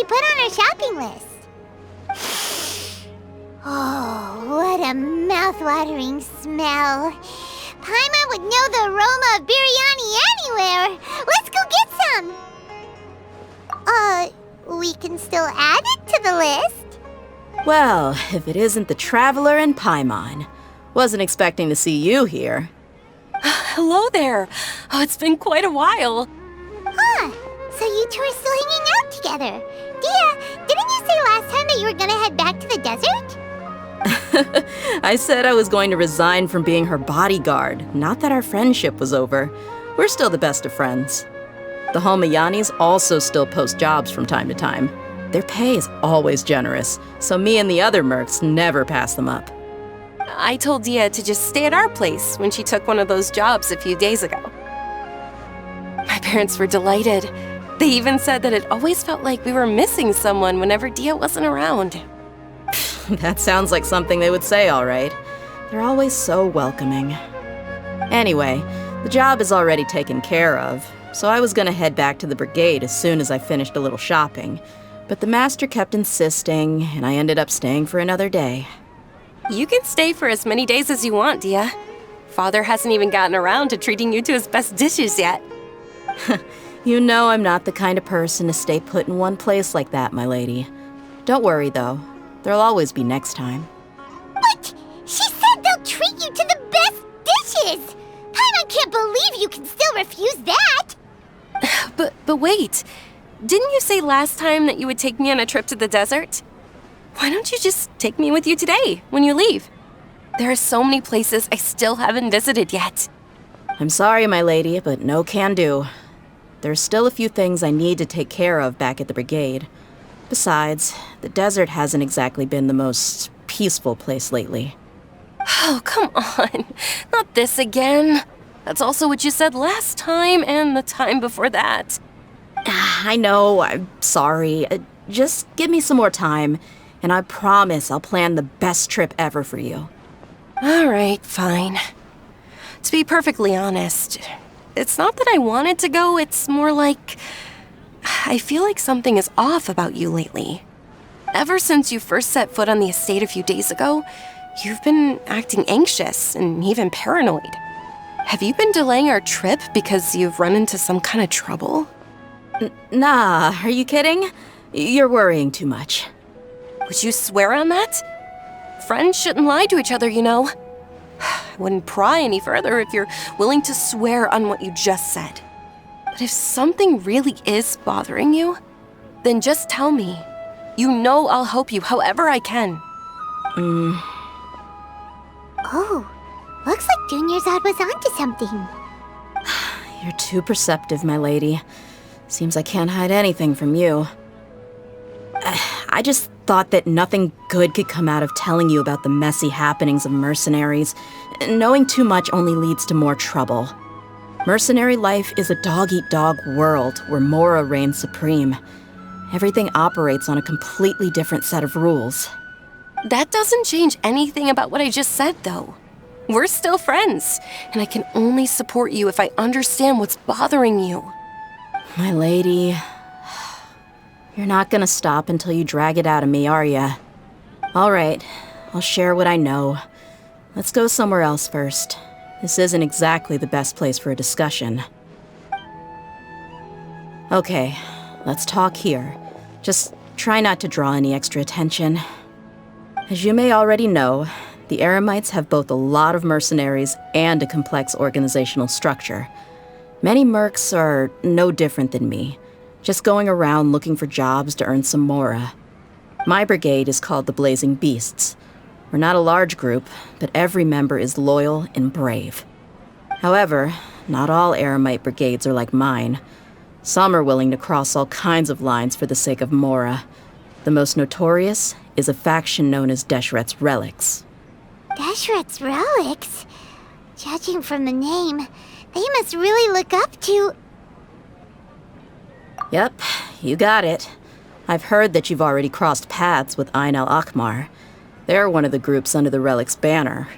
we put on our shopping list? Oh, what a mouth-watering smell. Paimon would know the aroma of biryani anywhere. Let's go get some. We can still add it to the list. Well, if it isn't the Traveler and Paimon. Wasn't expecting to see you here. Hello there. Oh, it's been quite a while. Huh. So you two are still hanging out together. Dehya, didn't you say last time that you were gonna head back to the desert? I said I was going to resign from being her bodyguard, not that our friendship was over. We're still the best of friends. The Homayanis also still post jobs from time to time. Their pay is always generous, so me and the other mercs never pass them up. I told Dehya to just stay at our place when she took one of those jobs a few days ago. My parents were delighted. They even said that it always felt like we were missing someone whenever Dehya wasn't around. That sounds like something they would say, all right. They're always so welcoming. Anyway, the job is already taken care of, so I was gonna head back to the brigade as soon as I finished a little shopping. But the master kept insisting, and I ended up staying for another day. You can stay for as many days as you want, Dehya. Father hasn't even gotten around to treating you to his best dishes yet. You know I'm not the kind of person to stay put in one place like that, my lady. Don't worry, though. There'll always be next time. But she said they'll treat you to the best dishes! Paimon can't believe you can still refuse that! But wait. Didn't you say last time that you would take me on a trip to the desert? Why don't you just take me with you today, when you leave? There are so many places I still haven't visited yet. I'm sorry, my lady, but no can do. There's still a few things I need to take care of back at the brigade. Besides, the desert hasn't exactly been the most peaceful place lately. Oh, come on. Not this again. That's also what you said last time and the time before that. I know, I'm sorry. Just give me some more time, and I promise I'll plan the best trip ever for you. All right, fine. To be perfectly honest, it's not that I wanted to go, it's more like I feel like something is off about you lately. Ever since you first set foot on the estate a few days ago, you've been acting anxious and even paranoid. Have you been delaying our trip because you've run into some kind of trouble? Nah, are you kidding? You're worrying too much. Would you swear on that? Friends shouldn't lie to each other, you know. I wouldn't pry any further if you're willing to swear on what you just said. But if something really is bothering you, then just tell me. You know I'll help you however I can. Oh, looks like Dunyarzad was onto something. You're too perceptive, my lady. Seems I can't hide anything from you. I just thought that nothing good could come out of telling you about the messy happenings of mercenaries. Knowing too much only leads to more trouble. Mercenary life is a dog-eat-dog world where Mora reigns supreme. Everything operates on a completely different set of rules. That doesn't change anything about what I just said, though. We're still friends, and I can only support you if I understand what's bothering you. My lady, you're not gonna stop until you drag it out of me, are ya? All right, I'll share what I know. Let's go somewhere else first. This isn't exactly the best place for a discussion. Okay, let's talk here. Just try not to draw any extra attention. As you may already know, the Eremites have both a lot of mercenaries and a complex organizational structure. Many mercs are no different than me, just going around looking for jobs to earn some mora. My brigade is called the Blazing Beasts. We're not a large group, but every member is loyal and brave. However, not all Eremite brigades are like mine. Some are willing to cross all kinds of lines for the sake of mora. The most notorious is a faction known as Deshret's Relics. Deshret's Relics? Judging from the name, they must really look up to... Yep, you got it. I've heard that you've already crossed paths with Ain al-Akmar. They're one of the groups under the Relic's banner.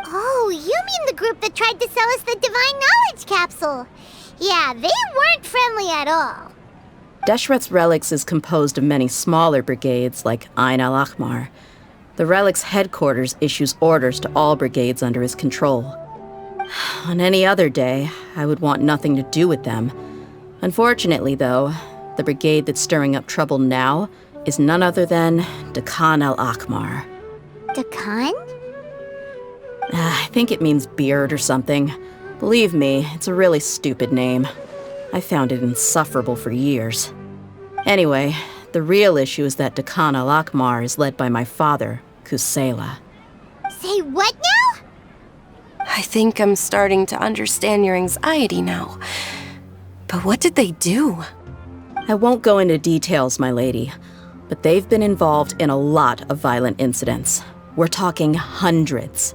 Oh, you mean the group that tried to sell us the Divine Knowledge Capsule? Yeah, they weren't friendly at all. Deshret's Relics is composed of many smaller brigades like Ain al-Ahmar. The Relic's headquarters issues orders to all brigades under his control. On any other day, I would want nothing to do with them. Unfortunately, though, the brigade that's stirring up trouble now is none other than Dehya al-Ahmar. Dakan? I think it means beard or something. Believe me, it's a really stupid name. I found it insufferable for years. Anyway, the real issue is that Dehya al-Ahmar is led by my father, Kusela. Say what now? I think I'm starting to understand your anxiety now. But what did they do? I won't go into details, my lady, but they've been involved in a lot of violent incidents. We're talking hundreds.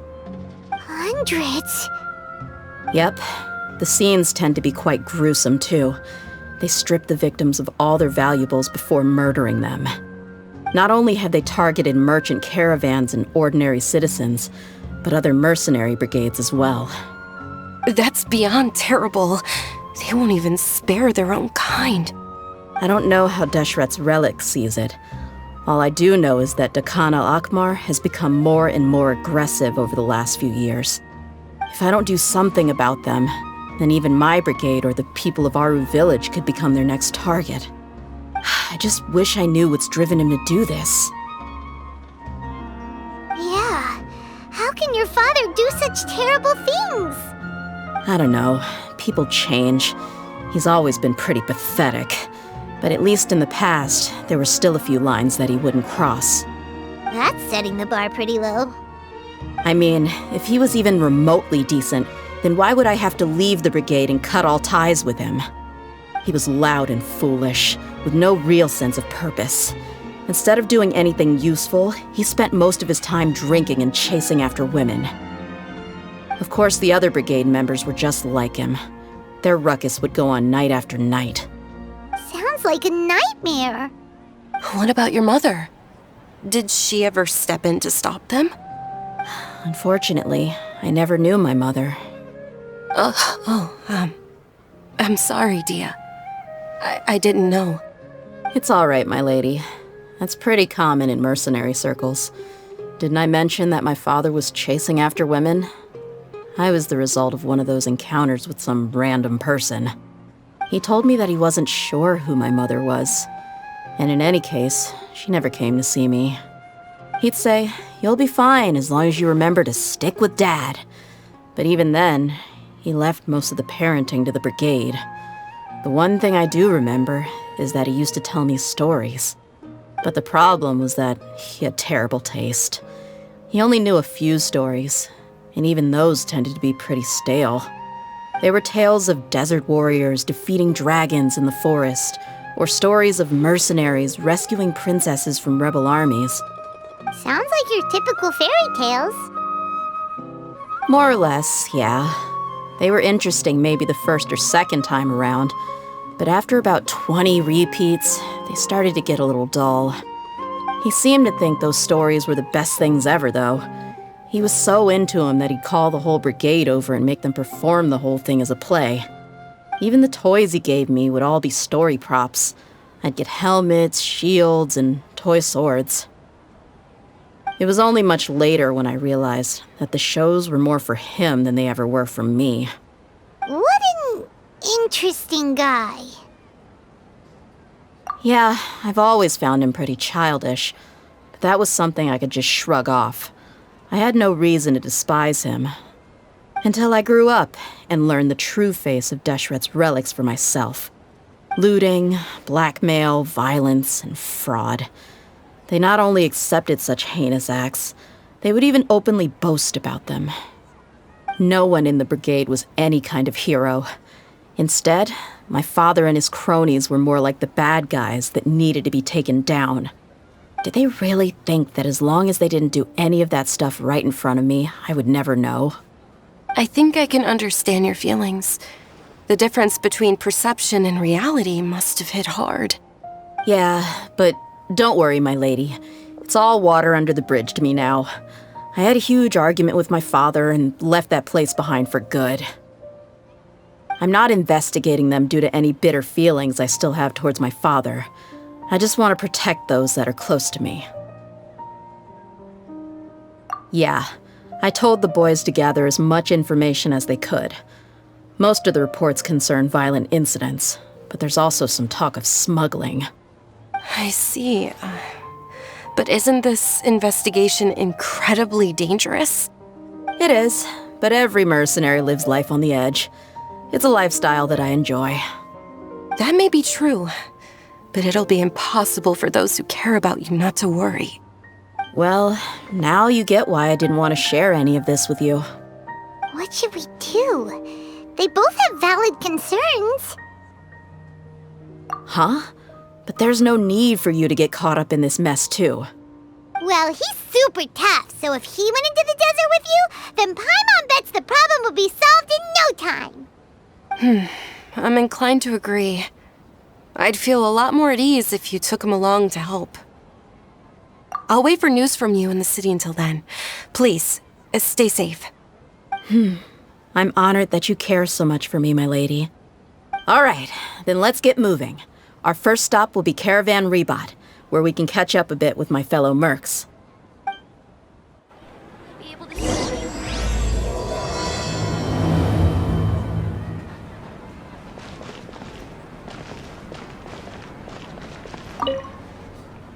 Hundreds? Yep. The scenes tend to be quite gruesome, too. They strip the victims of all their valuables before murdering them. Not only have they targeted merchant caravans and ordinary citizens, but other mercenary brigades as well. That's beyond terrible. They won't even spare their own kind. I don't know how Deshret's Relic sees it. All I do know is that Dehya al-Ahmar has become more and more aggressive over the last few years. If I don't do something about them, then even my brigade or the people of Aru village could become their next target. I just wish I knew what's driven him to do this. Yeah. How can your father do such terrible things? I don't know. People change. He's always been pretty pathetic. But at least in the past, there were still a few lines that he wouldn't cross. That's setting the bar pretty low. I mean, if he was even remotely decent, then why would I have to leave the brigade and cut all ties with him? He was loud and foolish, with no real sense of purpose. Instead of doing anything useful, he spent most of his time drinking and chasing after women. Of course, the other brigade members were just like him. Their ruckus would go on night after night. Sounds like a nightmare. What about your mother? Did she ever step in to stop them? Unfortunately, I never knew my mother. I'm sorry, Dehya. I didn't know. It's all right, my lady. That's pretty common in mercenary circles. Didn't I mention that my father was chasing after women? I was the result of one of those encounters with some random person. He told me that he wasn't sure who my mother was. And in any case, she never came to see me. He'd say, "You'll be fine as long as you remember to stick with Dad." But even then, he left most of the parenting to the brigade. The one thing I do remember is that he used to tell me stories. But the problem was that he had terrible taste. He only knew a few stories, and even those tended to be pretty stale. They were tales of desert warriors defeating dragons in the forest, or stories of mercenaries rescuing princesses from rebel armies. Sounds like your typical fairy tales. More or less, yeah. They were interesting maybe the first or second time around, but after about 20 repeats, they started to get a little dull. He seemed to think those stories were the best things ever, though. He was so into them that he'd call the whole brigade over and make them perform the whole thing as a play. Even the toys he gave me would all be story props. I'd get helmets, shields, and toy swords. It was only much later when I realized that the shows were more for him than they ever were for me. What an interesting guy. Yeah, I've always found him pretty childish, but that was something I could just shrug off. I had no reason to despise him. Until I grew up and learned the true face of Deshret's Relics for myself. Looting, blackmail, violence, and fraud. They not only accepted such heinous acts, they would even openly boast about them. No one in the brigade was any kind of hero. Instead, my father and his cronies were more like the bad guys that needed to be taken down. Did they really think that as long as they didn't do any of that stuff right in front of me, I would never know? I think I can understand your feelings. The difference between perception and reality must have hit hard. Yeah, but don't worry, my lady. It's all water under the bridge to me now. I had a huge argument with my father and left that place behind for good. I'm not investigating them due to any bitter feelings I still have towards my father. I just want to protect those that are close to me. Yeah, I told the boys to gather as much information as they could. Most of the reports concern violent incidents, but there's also some talk of smuggling. I see. But isn't this investigation incredibly dangerous? It is, but every mercenary lives life on the edge. It's a lifestyle that I enjoy. That may be true, but it'll be impossible for those who care about you not to worry. Well, now you get why I didn't want to share any of this with you. What should we do? They both have valid concerns. Huh? But there's no need for you to get caught up in this mess, too. Well, he's super tough, so if he went into the desert with you, then Paimon bets the problem will be solved in no time. I'm inclined to agree. I'd feel a lot more at ease if you took him along to help. I'll wait for news from you in the city until then. Please, stay safe. I'm honored that you care so much for me, my lady. All right, then let's get moving. Our first stop will be Caravan Rebot, where we can catch up a bit with my fellow mercs.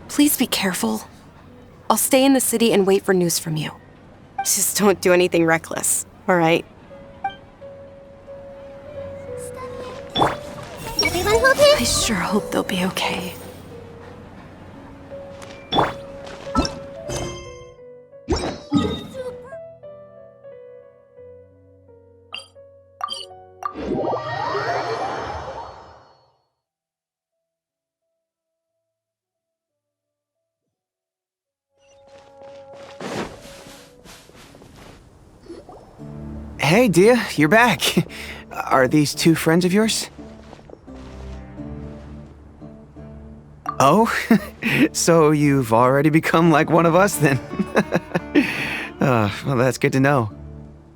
Please be careful. I'll stay in the city and wait for news from you. Just don't do anything reckless, all right? Everyone okay? I sure hope they'll be okay. Hey, Dehya, you're back. Are these two friends of yours? Oh, so you've already become like one of us then? Well, that's good to know.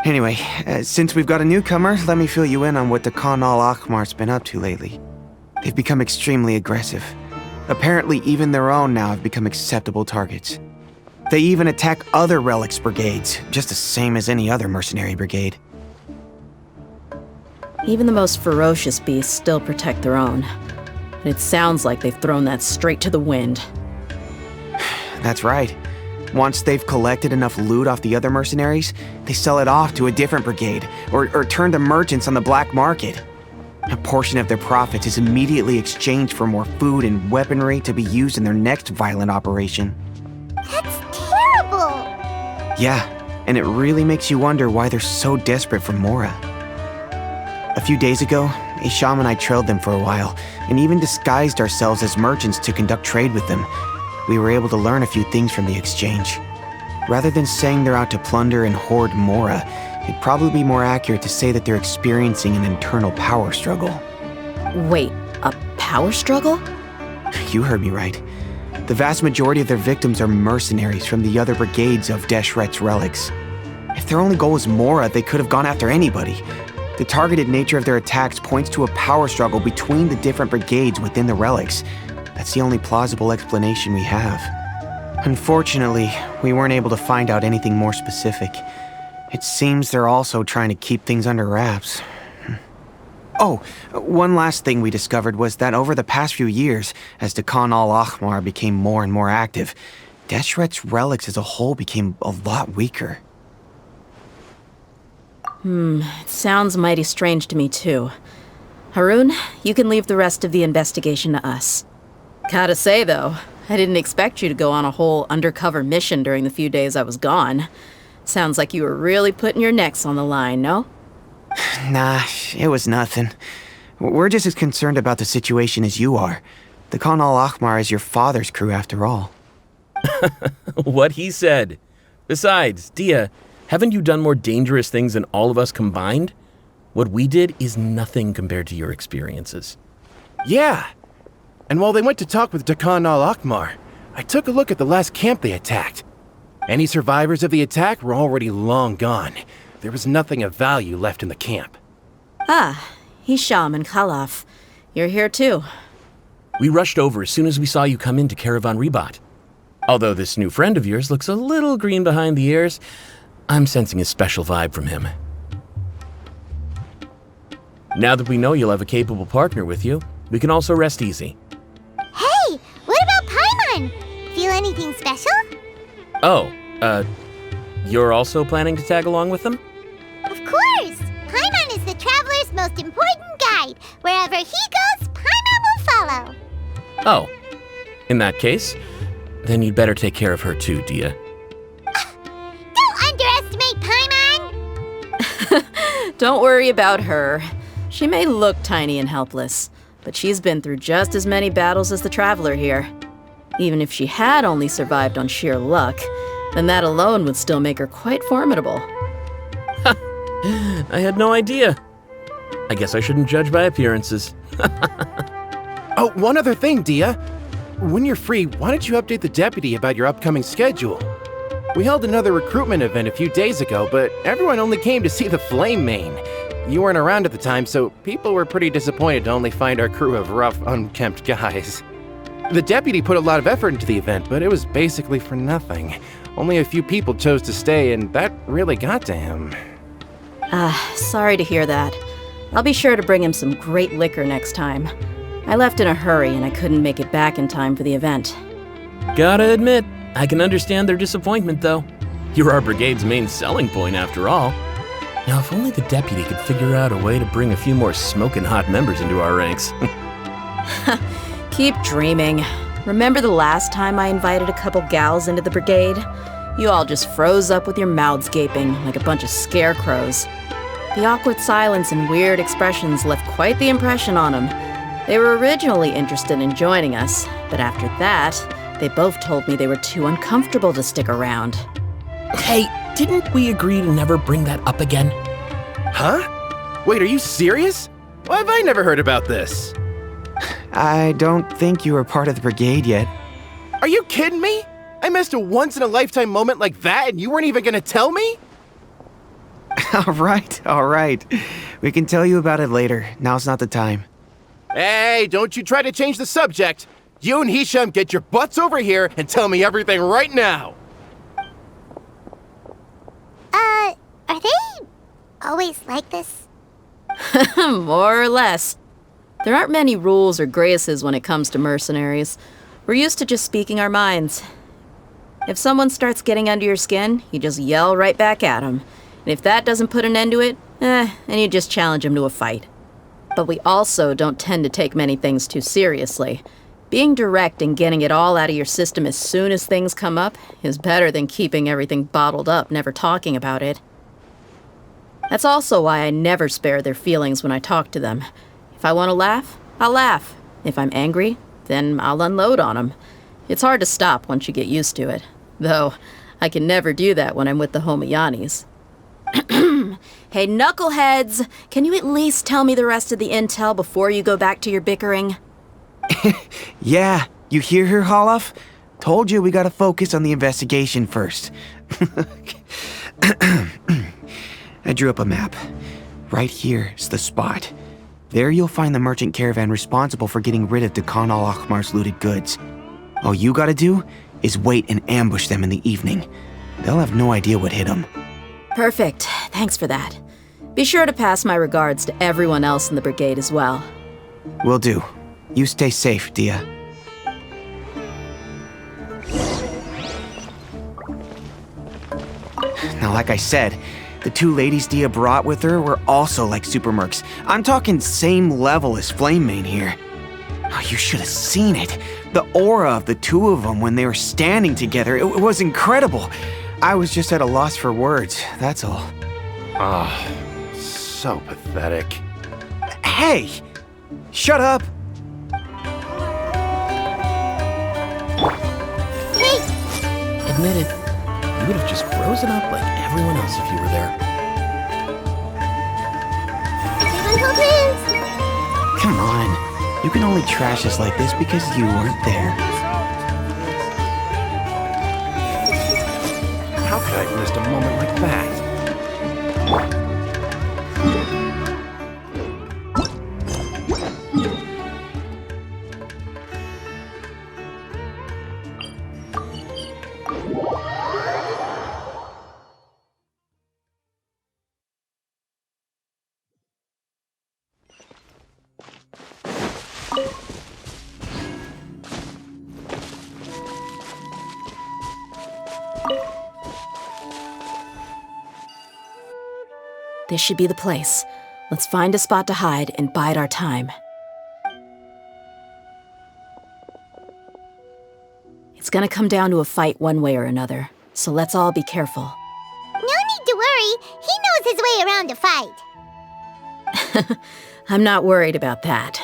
Anyway, since we've got a newcomer, let me fill you in on what the Khan al-Ahmar's been up to lately. They've become extremely aggressive. Apparently, even their own now have become acceptable targets. They even attack other relics brigades, just the same as any other mercenary brigade. Even the most ferocious beasts still protect their own. And it sounds like they've thrown that straight to the wind. That's right. Once they've collected enough loot off the other mercenaries, they sell it off to a different brigade, or turn to merchants on the black market. A portion of their profits is immediately exchanged for more food and weaponry to be used in their next violent operation. That's terrible! Yeah, and it really makes you wonder why they're so desperate for Mora. A few days ago, Isham and I trailed them for a while, and even disguised ourselves as merchants to conduct trade with them. We were able to learn a few things from the exchange. Rather than saying they're out to plunder and hoard Mora, it'd probably be more accurate to say that they're experiencing an internal power struggle. Wait, a power struggle? You heard me right. The vast majority of their victims are mercenaries from the other brigades of Deshret's relics. If their only goal was Mora, they could have gone after anybody. The targeted nature of their attacks points to a power struggle between the different brigades within the relics. That's the only plausible explanation we have. Unfortunately, we weren't able to find out anything more specific. It seems they're also trying to keep things under wraps. Oh, one last thing we discovered was that over the past few years, as the Khan al-Ahmar became more and more active, Deshret's relics as a whole became a lot weaker. It sounds mighty strange to me, too. Harun, you can leave the rest of the investigation to us. Gotta say, though, I didn't expect you to go on a whole undercover mission during the few days I was gone. Sounds like you were really putting your necks on the line, no? Nah, it was nothing. We're just as concerned about the situation as you are. The Khan al-Ahmar is your father's crew, after all. What he said. Besides, Dehya, haven't you done more dangerous things than all of us combined? What we did is nothing compared to your experiences. Yeah. And while they went to talk with Khan al-Ahmar, I took a look at the last camp they attacked. Any survivors of the attack were already long gone. There was nothing of value left in the camp. Ah, Hisham and Khalaf. You're here too. We rushed over as soon as we saw you come into Caravan Ribat. Although this new friend of yours looks a little green behind the ears, I'm sensing a special vibe from him. Now that we know you'll have a capable partner with you, we can also rest easy. Hey, what about Paimon? Feel anything special? Oh, you're also planning to tag along with them? Of course! Paimon is the traveler's most important guide. Wherever he goes, Paimon will follow. Oh, in that case, then you'd better take care of her too, Dehya. Don't underestimate Paimon! Don't worry about her. She may look tiny and helpless, but she's been through just as many battles as the traveler here. Even if she had only survived on sheer luck, then that alone would still make her quite formidable. I had no idea. I guess I shouldn't judge by appearances. Oh, one other thing, Dehya. When you're free, why don't you update the deputy about your upcoming schedule? We held another recruitment event a few days ago, but everyone only came to see the Flame Mane. You weren't around at the time, so people were pretty disappointed to only find our crew of rough, unkempt guys. The deputy put a lot of effort into the event, but it was basically for nothing. Only a few people chose to stay, and that really got to him. Sorry to hear that. I'll be sure to bring him some great liquor next time. I left in a hurry and I couldn't make it back in time for the event. Gotta admit, I can understand their disappointment, though. You're our brigade's main selling point, after all. Now, if only the deputy could figure out a way to bring a few more smoking hot members into our ranks. Keep dreaming. Remember the last time I invited a couple gals into the brigade? You all just froze up with your mouths gaping like a bunch of scarecrows. The awkward silence and weird expressions left quite the impression on them. They were originally interested in joining us, but after that, they both told me they were too uncomfortable to stick around. Hey, didn't we agree to never bring that up again? Huh? Wait, are you serious? Why have I never heard about this? I don't think you were part of the brigade yet. Are you kidding me? I missed a once-in-a-lifetime moment like that and you weren't even gonna tell me? All right. We can tell you about it later. Now's not the time. Hey, don't you try to change the subject. You and Hisham get your butts over here and tell me everything right now. Are they always like this? More or less. There aren't many rules or graces when it comes to mercenaries. We're used to just speaking our minds. If someone starts getting under your skin, you just yell right back at them. And if that doesn't put an end to it, then you just challenge them to a fight. But we also don't tend to take many things too seriously. Being direct and getting it all out of your system as soon as things come up is better than keeping everything bottled up, never talking about it. That's also why I never spare their feelings when I talk to them. If I want to laugh, I'll laugh. If I'm angry, then I'll unload on them. It's hard to stop once you get used to it. Though, I can never do that when I'm with the Homayanis. Hey, knuckleheads! Can you at least tell me the rest of the intel before you go back to your bickering? Yeah, you hear her, Khalaf? Told you we gotta focus on the investigation first. I drew up a map. Right here is the spot. There you'll find the merchant caravan responsible for getting rid of Dehya al-Akhmar's looted goods. All you gotta do is wait and ambush them in the evening. They'll have no idea what hit them. Perfect. Thanks for that. Be sure to pass my regards to everyone else in the brigade as well. Will do. You stay safe, Dehya. Now, like I said, the two ladies Dehya brought with her were also like super mercs. I'm talking same level as Flame Mane here. Oh, you should have seen it. The aura of the two of them when they were standing together, it was incredible. I was just at a loss for words, that's all. So pathetic. Hey! Shut up! Hey, Admit it, you would have just frozen up like everyone else if you were there. everyone hold hands. Come on. You can only trash us like this because you weren't there. How could I have missed a moment like that? This should be the place. Let's find a spot to hide and bide our time. It's gonna come down to a fight one way or another, so let's all be careful. No need to worry. He knows his way around a fight. I'm not worried about that.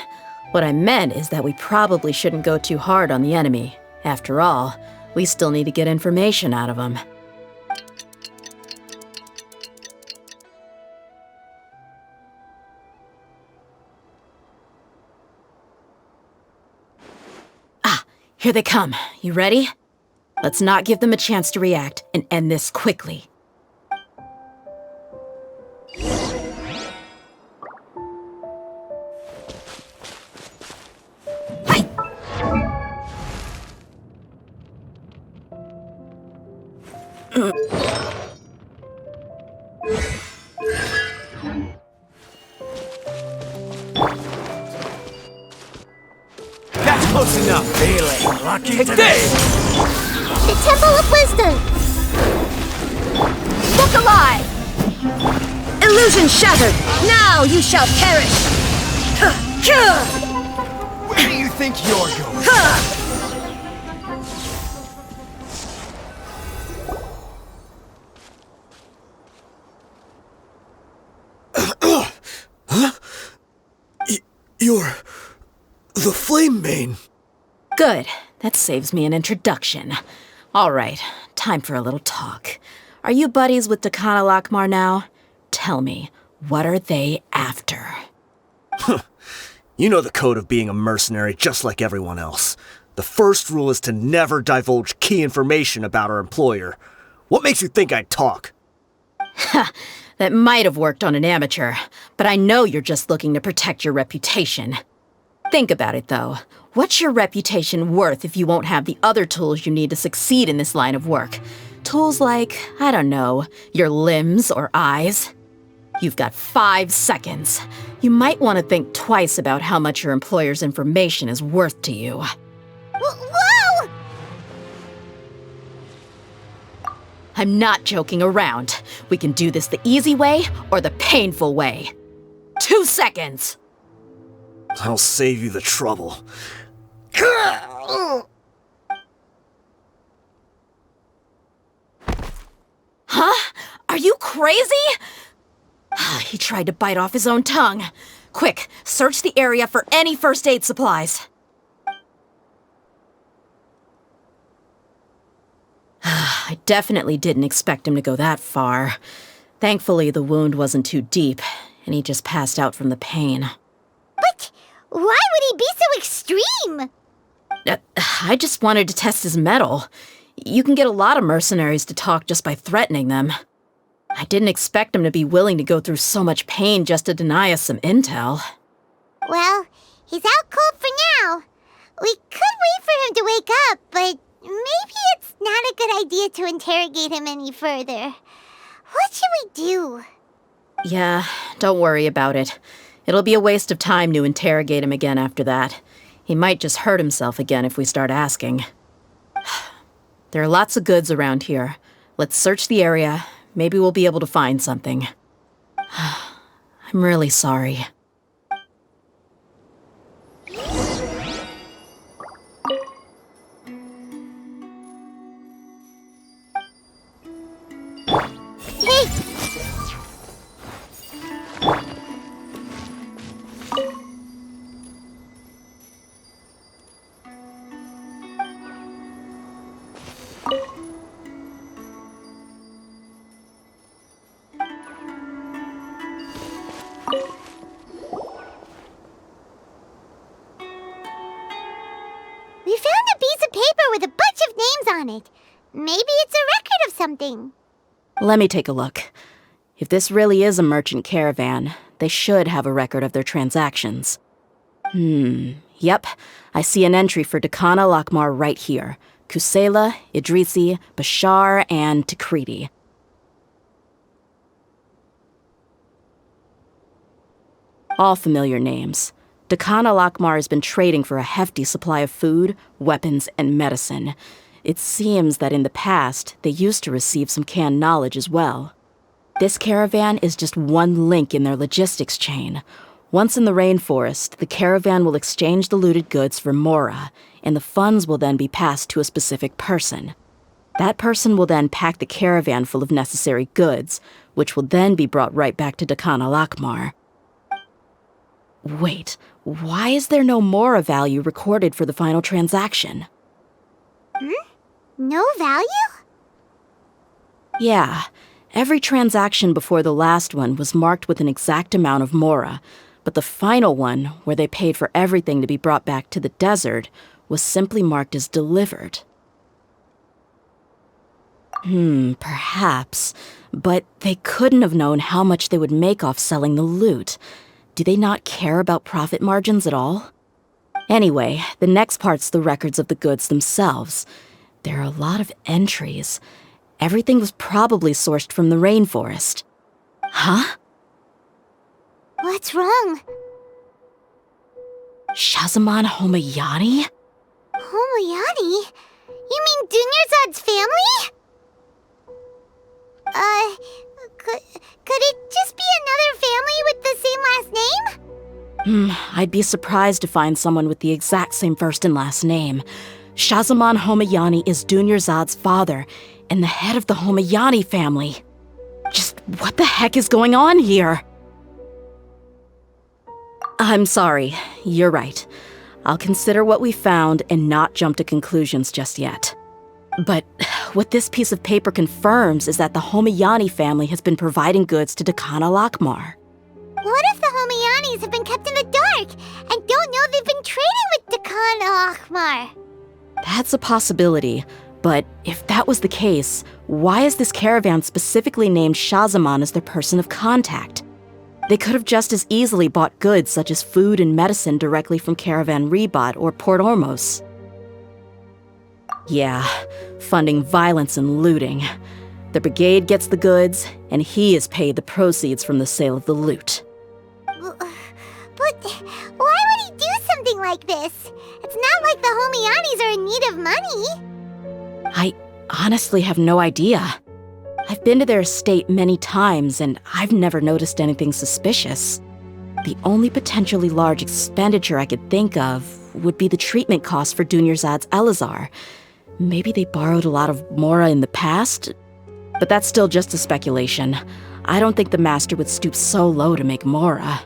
What I meant is that we probably shouldn't go too hard on the enemy. After all, we still need to get information out of him. Here they come. You ready? Let's not give them a chance to react and end this quickly. Close enough. Feeling lucky today. The Temple of Wisdom. Look alive! Illusion shattered. Now you shall perish. Where do you think you're going? Huh? You're the Flame Mane. Good. That saves me an introduction. All right, time for a little talk. Are you buddies with Dakana Lakmar now? Tell me, what are they after? You know the code of being a mercenary just like everyone else. The first rule is to never divulge key information about our employer. What makes you think I'd talk? That might have worked on an amateur, but I know you're just looking to protect your reputation. Think about it, though. What's your reputation worth if you won't have the other tools you need to succeed in this line of work? Tools like, I don't know, your limbs or eyes? You've got 5 seconds. You might want to think twice about how much your employer's information is worth to you. Whoa! I'm not joking around. We can do this the easy way or the painful way. 2 seconds! I'll save you the trouble. Huh? Are you crazy? He tried to bite off his own tongue. Quick, search the area for any first aid supplies. I definitely didn't expect him to go that far. Thankfully, the wound wasn't too deep, and he just passed out from the pain. But why would he be so extreme? I just wanted to test his mettle. You can get a lot of mercenaries to talk just by threatening them. I didn't expect him to be willing to go through so much pain just to deny us some intel. Well, he's out cold for now. We could wait for him to wake up, but maybe it's not a good idea to interrogate him any further. What should we do? Yeah, don't worry about it. It'll be a waste of time to interrogate him again after that. He might just hurt himself again if we start asking. There are lots of goods around here. Let's search the area. Maybe we'll be able to find something. I'm really sorry. Hey! We found a piece of paper with a bunch of names on it. Maybe it's a record of something. Let me take a look. If this really is a merchant caravan, they should have a record of their transactions. Yep. I see an entry for Dakana Lakmar right here. Kusela, Idrisi, Bashar, and Takriti. All familiar names. Dakana Lakmar has been trading for a hefty supply of food, weapons, and medicine. It seems that in the past, they used to receive some canned knowledge as well. This caravan is just one link in their logistics chain. Once in the rainforest, the caravan will exchange the looted goods for Mora, and the funds will then be passed to a specific person. That person will then pack the caravan full of necessary goods, which will then be brought right back to Dakan al-Akmar. Wait, why is there no Mora value recorded for the final transaction? No value? Yeah, every transaction before the last one was marked with an exact amount of Mora, but the final one, where they paid for everything to be brought back to the desert, was simply marked as delivered. Perhaps, but they couldn't have known how much they would make off selling the loot. Do they not care about profit margins at all? Anyway, the next part's the records of the goods themselves. There are a lot of entries. Everything was probably sourced from the rainforest. Huh? What's wrong? Shahzaman Homayani? Homayani? You mean Dunyarzad's family? Could it just be another family with the same last name? I'd be surprised to find someone with the exact same first and last name. Shahzaman Homayani is Dunyarzad's father, and the head of the Homayani family. Just what the heck is going on here? I'm sorry, you're right. I'll consider what we found and not jump to conclusions just yet. But what this piece of paper confirms is that the Homayani family has been providing goods to Dakan al-Akmar. What if the Homayanis have been kept in the dark and don't know they've been trading with Dakan al-Akmar? That's a possibility, but if that was the case, why is this caravan specifically named Shahzaman as their person of contact? They could have just as easily bought goods such as food and medicine directly from Caravan Ribat or Port Ormos. Yeah, funding violence and looting. The brigade gets the goods, and he is paid the proceeds from the sale of the loot. But why would he do something like this? It's not like the Homayanis are in need of money. I honestly have no idea. I've been to their estate many times, and I've never noticed anything suspicious. The only potentially large expenditure I could think of would be the treatment costs for Dunyarzad's Elazar. Maybe they borrowed a lot of Mora in the past? But that's still just a speculation. I don't think the master would stoop so low to make Mora.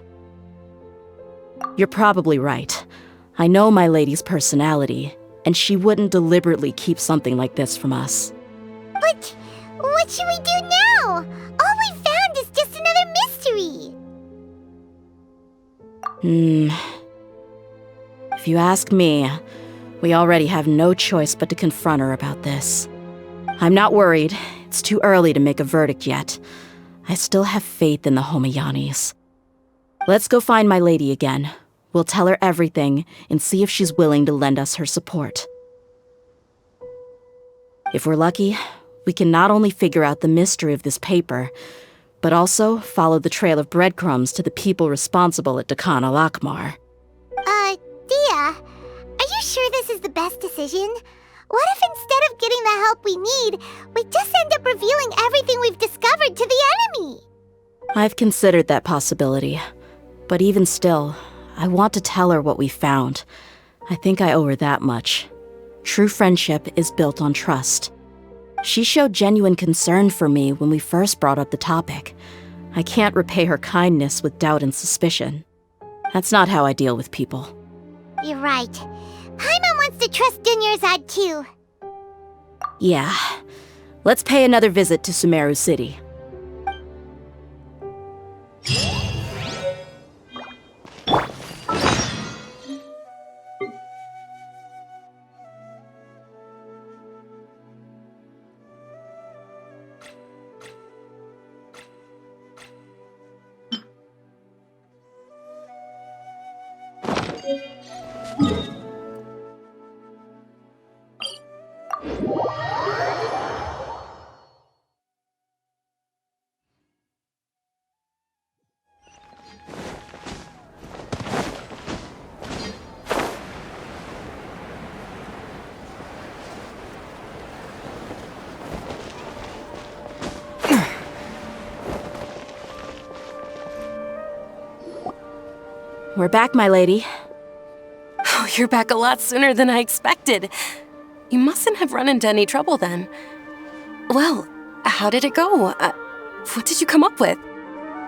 You're probably right. I know my lady's personality, and she wouldn't deliberately keep something like this from us. But what should we do now? All we found is just another mystery. If you ask me, we already have no choice but to confront her about this. I'm not worried. It's too early to make a verdict yet. I still have faith in the Homayanis. Let's go find my lady again. We'll tell her everything and see if she's willing to lend us her support. If we're lucky, we can not only figure out the mystery of this paper, but also follow the trail of breadcrumbs to the people responsible at Dakan al-Akmar. Dehya, are you sure this is the best decision? What if instead of getting the help we need, we just end up revealing everything we've discovered to the enemy? I've considered that possibility, but even still, I want to tell her what we found. I think I owe her that much. True friendship is built on trust. She showed genuine concern for me when we first brought up the topic. I can't repay her kindness with doubt and suspicion. That's not how I deal with people. You're right. Paimon wants to trust Dunyarzad too. Yeah. Let's pay another visit to Sumeru City. We're back, my lady. Oh, you're back a lot sooner than I expected. You mustn't have run into any trouble then. Well, how did it go? What did you come up with?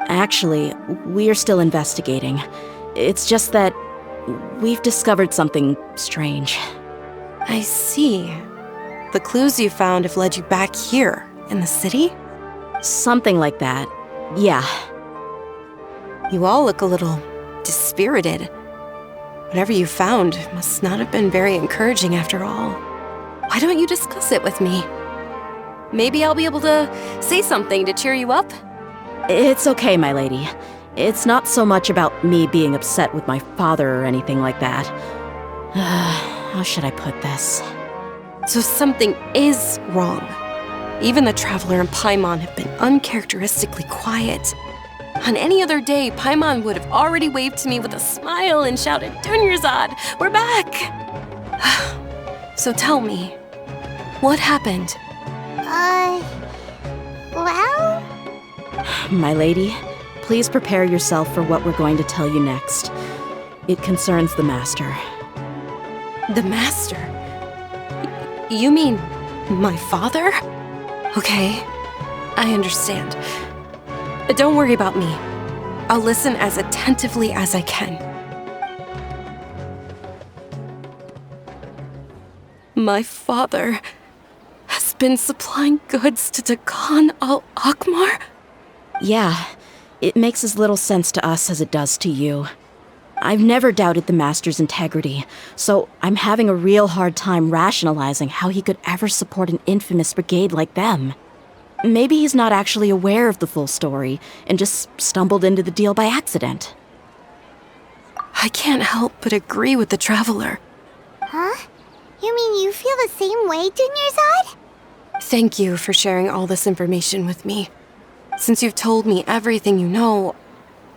Actually, we're still investigating. It's just that we've discovered something strange. I see. The clues you found have led you back here, in the city? Something like that. Yeah. You all look a little dispirited. Whatever you found must not have been very encouraging after all. Why don't you discuss it with me? Maybe I'll be able to say something to cheer you up? It's okay, my lady. It's not so much about me being upset with my father or anything like that. How should I put this? So something is wrong. Even the Traveler and Paimon have been uncharacteristically quiet. On any other day, Paimon would have already waved to me with a smile and shouted, "Dunyarzad, we're back!" So tell me, what happened? Well? My lady, please prepare yourself for what we're going to tell you next. It concerns the Master. The Master? You mean my father? Okay, I understand. But don't worry about me. I'll listen as attentively as I can. My father has been supplying goods to Khan al-Akmar? Yeah, it makes as little sense to us as it does to you. I've never doubted the Master's integrity, so I'm having a real hard time rationalizing how he could ever support an infamous brigade like them. Maybe he's not actually aware of the full story and just stumbled into the deal by accident. I can't help but agree with the Traveler. Huh? You mean you feel the same way, Dunyarzad? Thank you for sharing all this information with me. Since you've told me everything you know,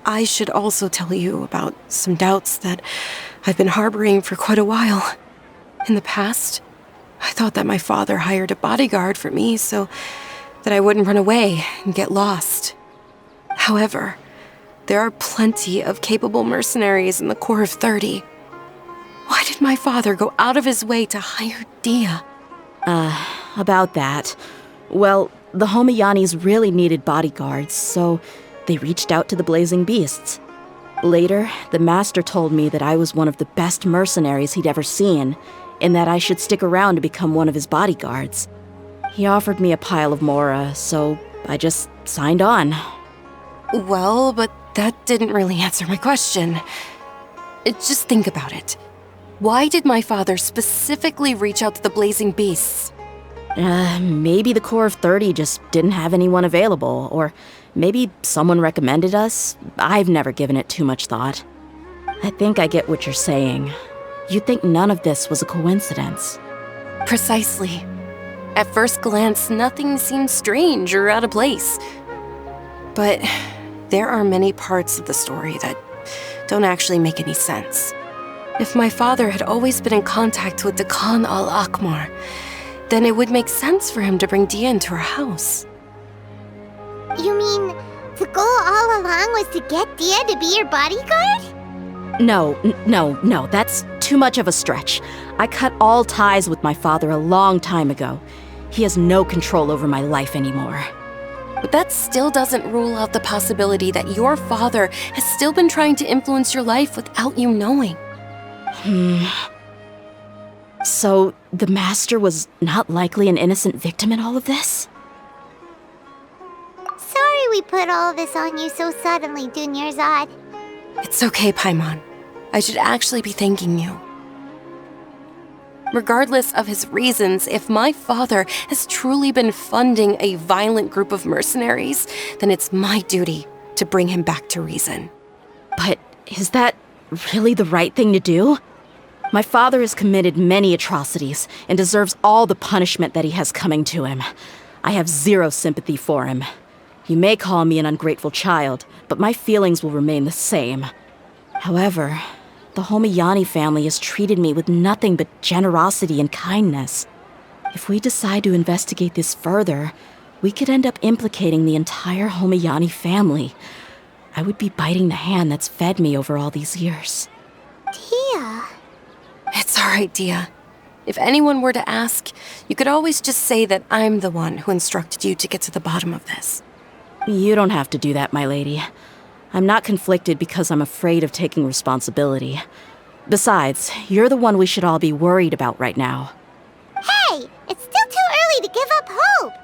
I should also tell you about some doubts that I've been harboring for quite a while. In the past, I thought that my father hired a bodyguard for me so that I wouldn't run away and get lost. However, there are plenty of capable mercenaries in the Corps of 30. Why did my father go out of his way to hire Dehya? About that. Well, the Homayanis really needed bodyguards, so they reached out to the Blazing Beasts. Later, the Master told me that I was one of the best mercenaries he'd ever seen, and that I should stick around to become one of his bodyguards. He offered me a pile of mora, so I just signed on. Well, but that didn't really answer my question. Just think about it. Why did my father specifically reach out to the Blazing Beasts? Maybe the Corps of 30 just didn't have anyone available, or maybe someone recommended us. I've never given it too much thought. I think I get what you're saying. You think none of this was a coincidence. Precisely. At first glance, nothing seems strange or out of place. But there are many parts of the story that don't actually make any sense. If my father had always been in contact with Khan al-Akmar, then it would make sense for him to bring Dehya into our house. You mean the goal all along was to get Dehya to be your bodyguard? No, that's too much of a stretch. I cut all ties with my father a long time ago. He has no control over my life anymore. But that still doesn't rule out the possibility that your father has still been trying to influence your life without you knowing. So, the Master was not likely an innocent victim in all of this? Sorry we put all of this on you so suddenly, Dunyarzad. It's okay, Paimon. I should actually be thanking you. Regardless of his reasons, if my father has truly been funding a violent group of mercenaries, then it's my duty to bring him back to reason. But is that really the right thing to do? My father has committed many atrocities and deserves all the punishment that he has coming to him. I have zero sympathy for him. You may call me an ungrateful child, but my feelings will remain the same. However, the Homayani family has treated me with nothing but generosity and kindness. If we decide to investigate this further, we could end up implicating the entire Homayani family. I would be biting the hand that's fed me over all these years. Dehya. It's all right, Dehya. If anyone were to ask, you could always just say that I'm the one who instructed you to get to the bottom of this. You don't have to do that, my lady. I'm not conflicted because I'm afraid of taking responsibility. Besides, you're the one we should all be worried about right now. Hey, it's still too early to give up hope.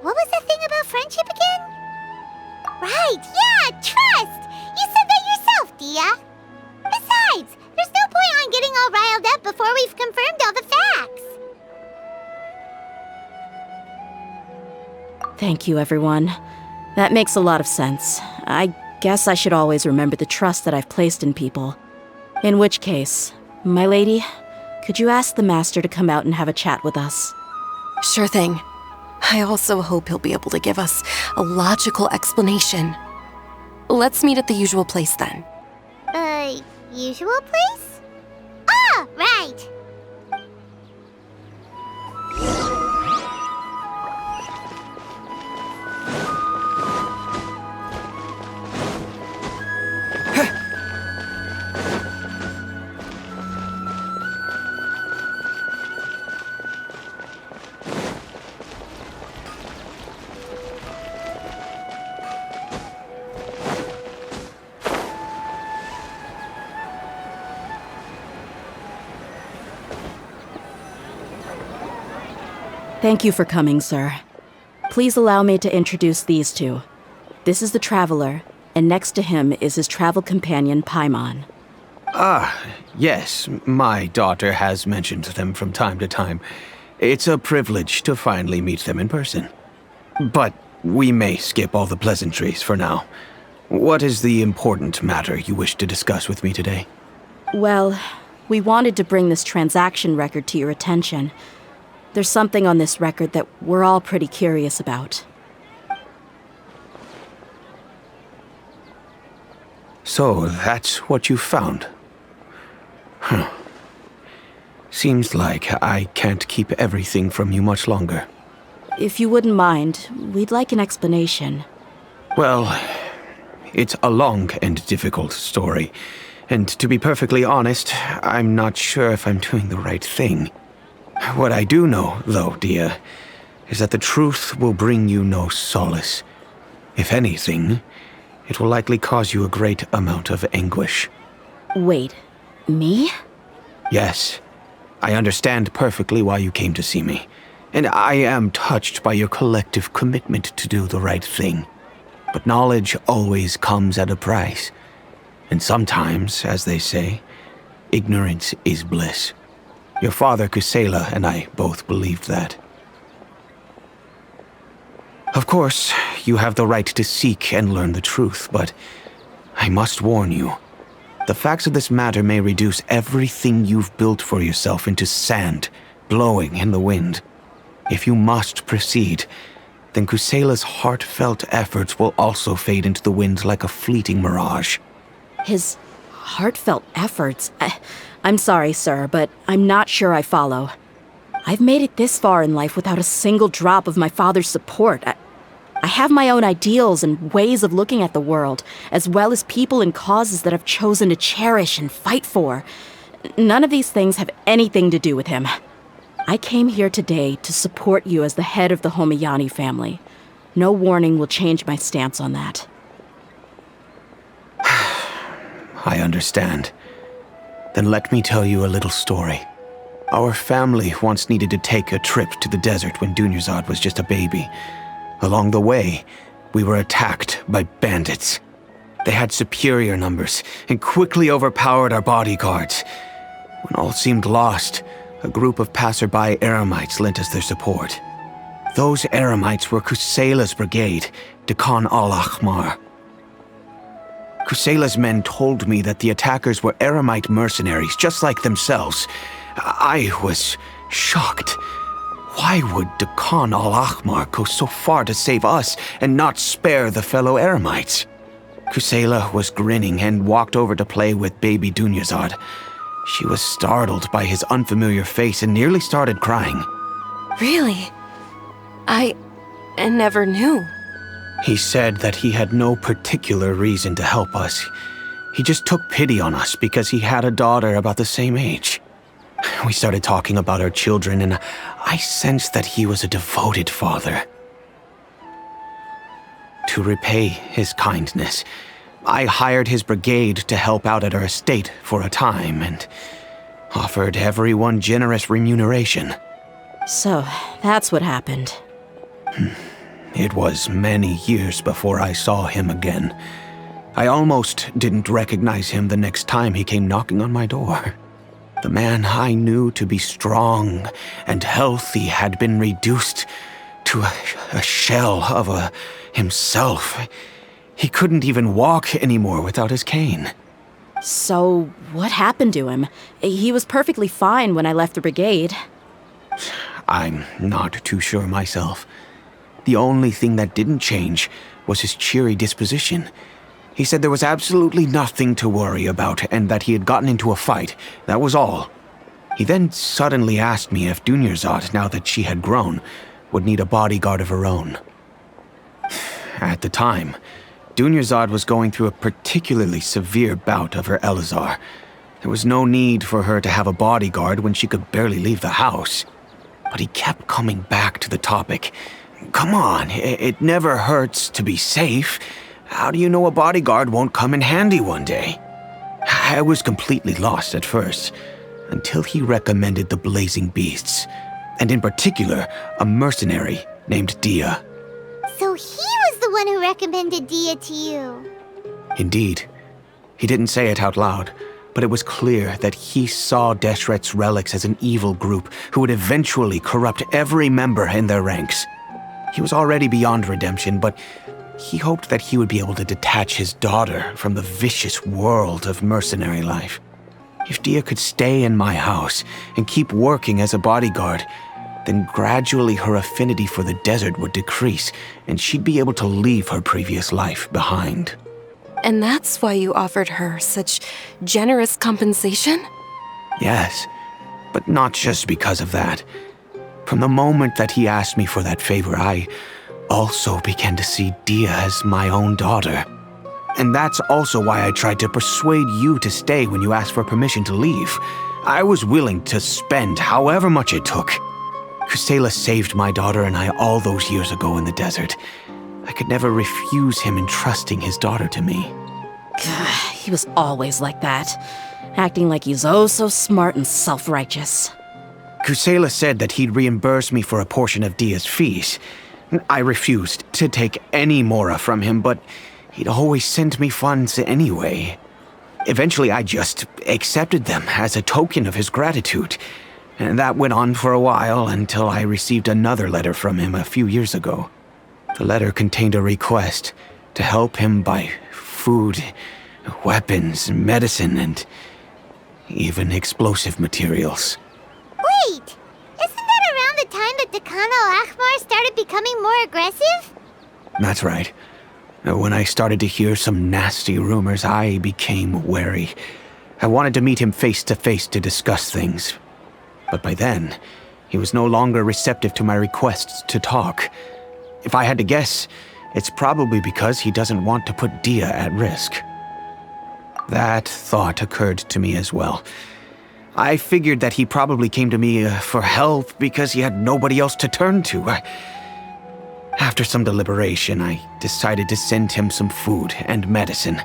What was the thing about friendship again? Right, yeah, trust. You said that yourself, Dehya. Besides, there's no point on getting all riled up before we've confirmed all the facts. Thank you, everyone. That makes a lot of sense. I guess I should always remember the trust that I've placed in people. In which case, my lady, could you ask the master to come out and have a chat with us? Sure thing. I also hope he'll be able to give us a logical explanation. Let's meet at the usual place then. Usual place? Ah, right. Thank you for coming, sir. Please allow me to introduce these two. This is the Traveler, and next to him is his travel companion, Paimon. Yes, my daughter has mentioned them from time to time. It's a privilege to finally meet them in person. But we may skip all the pleasantries for now. What is the important matter you wish to discuss with me today? Well, we wanted to bring this transaction record to your attention. There's something on this record that we're all pretty curious about. So, that's what you found? Huh. Seems like I can't keep everything from you much longer. If you wouldn't mind, we'd like an explanation. Well, it's a long and difficult story. And to be perfectly honest, I'm not sure if I'm doing the right thing. What I do know, though, Dehya, is that the truth will bring you no solace. If anything, it will likely cause you a great amount of anguish. Wait, me? Yes, I understand perfectly why you came to see me, and I am touched by your collective commitment to do the right thing. But knowledge always comes at a price, and sometimes, as they say, ignorance is bliss. Your father, Kusela, and I both believed that. Of course, you have the right to seek and learn the truth, but I must warn you. The facts of this matter may reduce everything you've built for yourself into sand, blowing in the wind. If you must proceed, then Kusela's heartfelt efforts will also fade into the wind like a fleeting mirage. His heartfelt efforts? I'm sorry, sir, but I'm not sure I follow. I've made it this far in life without a single drop of my father's support. I have my own ideals and ways of looking at the world, as well as people and causes that I've chosen to cherish and fight for. None of these things have anything to do with him. I came here today to support you as the head of the Homayani family. No warning will change my stance on that. I understand. Then let me tell you a little story. Our family once needed to take a trip to the desert when Dunyarzad was just a baby. Along the way, we were attacked by bandits. They had superior numbers and quickly overpowered our bodyguards. When all seemed lost, a group of passerby Eremites lent us their support. Those Eremites were Kusela's brigade, Dehya al-Ahmar. Kusela's men told me that the attackers were Eremite mercenaries, just like themselves. I was shocked. Why would Dehya al-Ahmar go so far to save us and not spare the fellow Eremites? Kusela was grinning and walked over to play with baby Dunyarzad. She was startled by his unfamiliar face and nearly started crying. Really? I never knew. He said that he had no particular reason to help us. He just took pity on us because he had a daughter about the same age. We started talking about our children, and I sensed that he was a devoted father. To repay his kindness, I hired his brigade to help out at our estate for a time and offered everyone generous remuneration. So, that's what happened. It was many years before I saw him again. I almost didn't recognize him the next time he came knocking on my door. The man I knew to be strong and healthy had been reduced to a shell of himself. He couldn't even walk anymore without his cane. So, what happened to him? He was perfectly fine when I left the brigade. I'm not too sure myself. The only thing that didn't change was his cheery disposition. He said there was absolutely nothing to worry about and that he had gotten into a fight. That was all. He then suddenly asked me if Dunyarzad, now that she had grown, would need a bodyguard of her own. At the time, Dunyarzad was going through a particularly severe bout of her Elazar. There was no need for her to have a bodyguard when she could barely leave the house. But he kept coming back to the topic. Come on, it never hurts to be safe. How do you know a bodyguard won't come in handy one day? I was completely lost at first, until he recommended the Blazing Beasts, and in particular, a mercenary named Dehya. So he was the one who recommended Dehya to you. Indeed. He didn't say it out loud, but it was clear that he saw Deshret's relics as an evil group who would eventually corrupt every member in their ranks. He was already beyond redemption, but he hoped that he would be able to detach his daughter from the vicious world of mercenary life. If Dehya could stay in my house and keep working as a bodyguard, then gradually her affinity for the desert would decrease, and she'd be able to leave her previous life behind. And that's why you offered her such generous compensation? Yes, but not just because of that. From the moment that he asked me for that favor, I also began to see Dehya as my own daughter. And that's also why I tried to persuade you to stay when you asked for permission to leave. I was willing to spend however much it took. Kusela saved my daughter and I all those years ago in the desert. I could never refuse him entrusting his daughter to me. He was always like that, acting like he's oh so smart and self-righteous. Kusela said that he'd reimburse me for a portion of Dehya's fees. I refused to take any mora from him, but he'd always send me funds anyway. Eventually, I just accepted them as a token of his gratitude. And that went on for a while until I received another letter from him a few years ago. The letter contained a request to help him buy food, weapons, medicine, and even explosive materials. Wait! Isn't that around the time that Dekan al-Ahmar started becoming more aggressive? That's right. When I started to hear some nasty rumors, I became wary. I wanted to meet him face to face to discuss things. But by then, he was no longer receptive to my requests to talk. If I had to guess, it's probably because he doesn't want to put Dehya at risk. That thought occurred to me as well. I figured that he probably came to me for help because he had nobody else to turn to. After some deliberation, I decided to send him some food and medicine.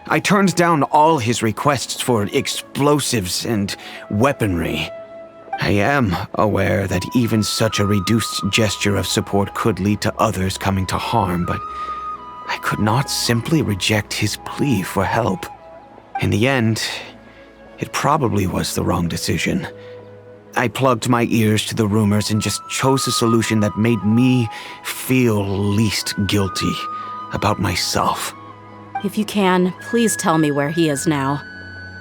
I turned down all his requests for explosives and weaponry. I am aware that even such a reduced gesture of support could lead to others coming to harm, but I could not simply reject his plea for help. In the end, it probably was the wrong decision. I plugged my ears to the rumors and just chose a solution that made me feel least guilty about myself. If you can, please tell me where he is now.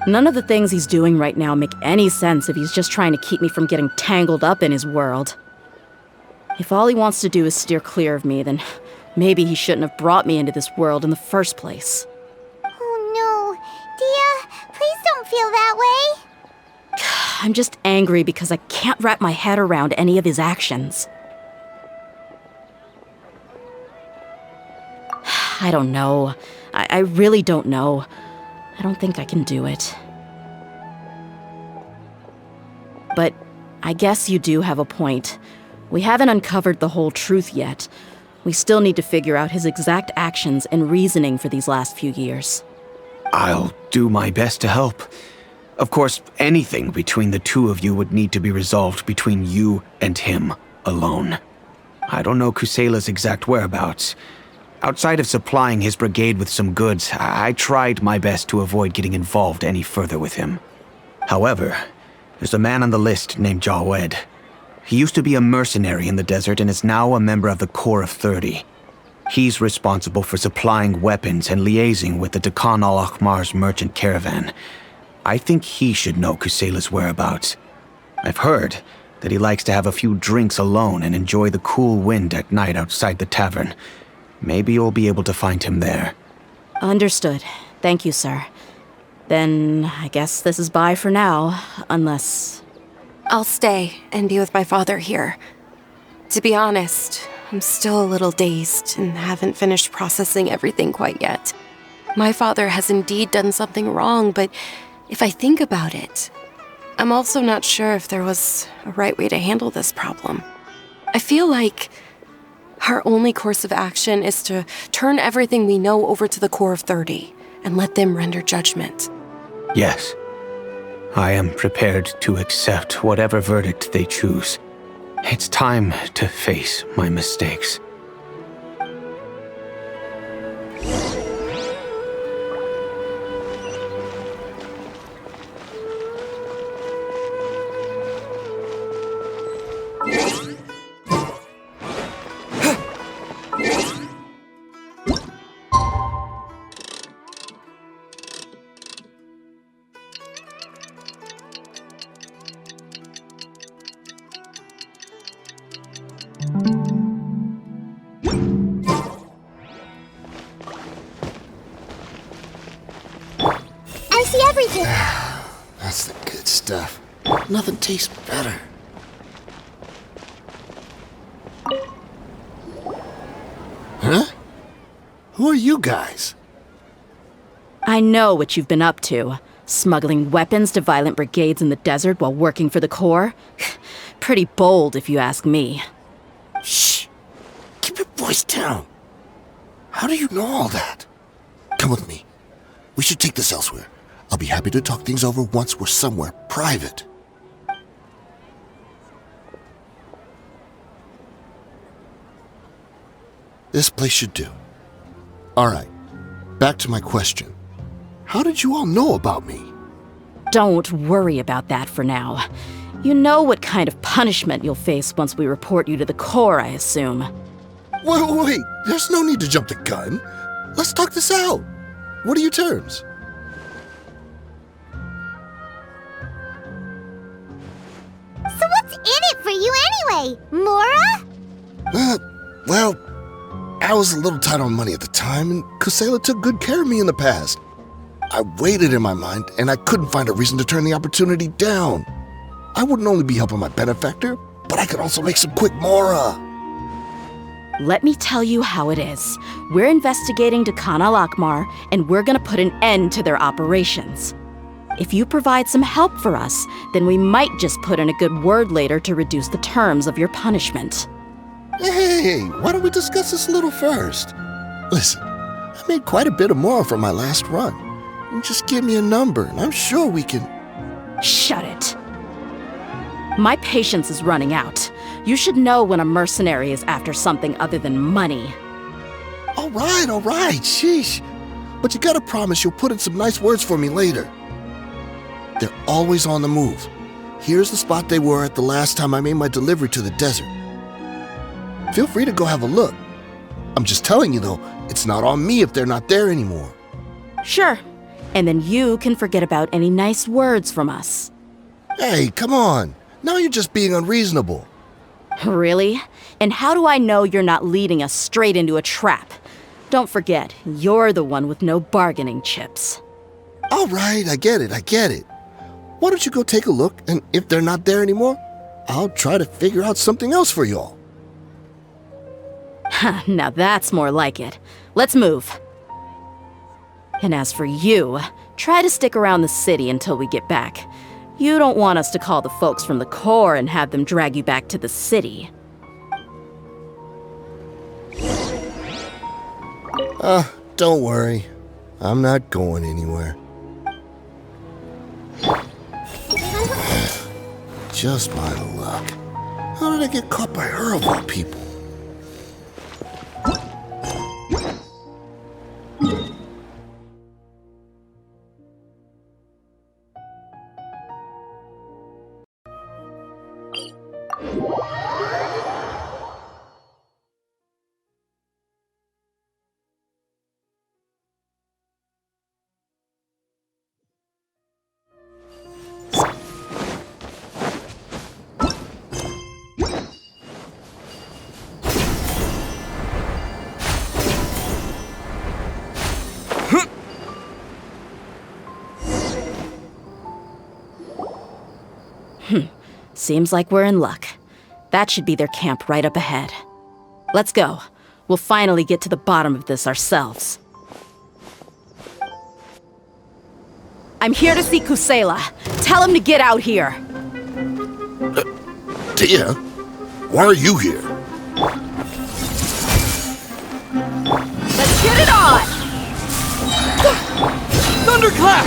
None of the things he's doing right now make any sense if he's just trying to keep me from getting tangled up in his world. If all he wants to do is steer clear of me, then maybe he shouldn't have brought me into this world in the first place. Oh no. Dehya, please don't feel that way. I'm just angry because I can't wrap my head around any of his actions. I don't know. I really don't know. I don't think I can do it. But I guess you do have a point. We haven't uncovered the whole truth yet. We still need to figure out his exact actions and reasoning for these last few years. I'll do my best to help. Of course, anything between the two of you would need to be resolved between you and him alone. I don't know Kusela's exact whereabouts. Outside of supplying his brigade with some goods, I tried my best to avoid getting involved any further with him. However, there's a man on the list named Jawed. He used to be a mercenary in the desert and is now a member of the Corps of 30. He's responsible for supplying weapons and liaising with the Dekhan al-Akhmar's merchant caravan. I think he should know Kusela's whereabouts. I've heard that he likes to have a few drinks alone and enjoy the cool wind at night outside the tavern. Maybe you'll be able to find him there. Understood. Thank you, sir. Then I guess this is bye for now, unless... I'll stay and be with my father here. To be honest, I'm still a little dazed and haven't finished processing everything quite yet. My father has indeed done something wrong, but if I think about it, I'm also not sure if there was a right way to handle this problem. I feel like our only course of action is to turn everything we know over to the Corps of 30 and let them render judgment. Yes. I am prepared to accept whatever verdict they choose. It's time to face my mistakes. I see everything. That's the good stuff. Nothing tastes better. Huh? Who are you guys? I know what you've been up to. Smuggling weapons to violent brigades in the desert while working for the Corps. Pretty bold, if you ask me. Shh! Keep your voice down. How do you know all that? Come with me. We should take this elsewhere. I'll be happy to talk things over once we're somewhere private. This place should do. Alright, back to my question. How did you all know about me? Don't worry about that for now. You know what kind of punishment you'll face once we report you to the Corps, I assume. Wait, there's no need to jump the gun. Let's talk this out. What are your terms? So what's in it for you anyway, Mora? Well, I was a little tight on money at the time, and Kusela took good care of me in the past. I weighed it in my mind, and I couldn't find a reason to turn the opportunity down. I wouldn't only be helping my benefactor, but I could also make some quick Mora. Let me tell you how it is. We're investigating Dekhan al-Akhmar, and we're gonna put an end to their operations. If you provide some help for us, then we might just put in a good word later to reduce the terms of your punishment. Hey, why don't we discuss this a little first? Listen, I made quite a bit of Mora from my last run. You just give me a number, and I'm sure we can... Shut it. My patience is running out. You should know when a mercenary is after something other than money. All right, sheesh. But you gotta promise you'll put in some nice words for me later. They're always on the move. Here's the spot they were at the last time I made my delivery to the desert. Feel free to go have a look. I'm just telling you though, it's not on me if they're not there anymore. Sure. And then you can forget about any nice words from us. Hey, come on. Now you're just being unreasonable. Really? And how do I know you're not leading us straight into a trap? Don't forget, you're the one with no bargaining chips. All right, I get it. Why don't you go take a look, and if they're not there anymore, I'll try to figure out something else for y'all. Now that's more like it. Let's move. And as for you, try to stick around the city until we get back. You don't want us to call the folks from the Corps and have them drag you back to the city. Don't worry. I'm not going anywhere. Just my luck. How did I get caught by her of all people? Seems like we're in luck. That should be their camp right up ahead. Let's go. We'll finally get to the bottom of this ourselves. I'm here to see Kusela. Tell him to get out here. Dehya, why are you here? Let's get it on! Thunderclap!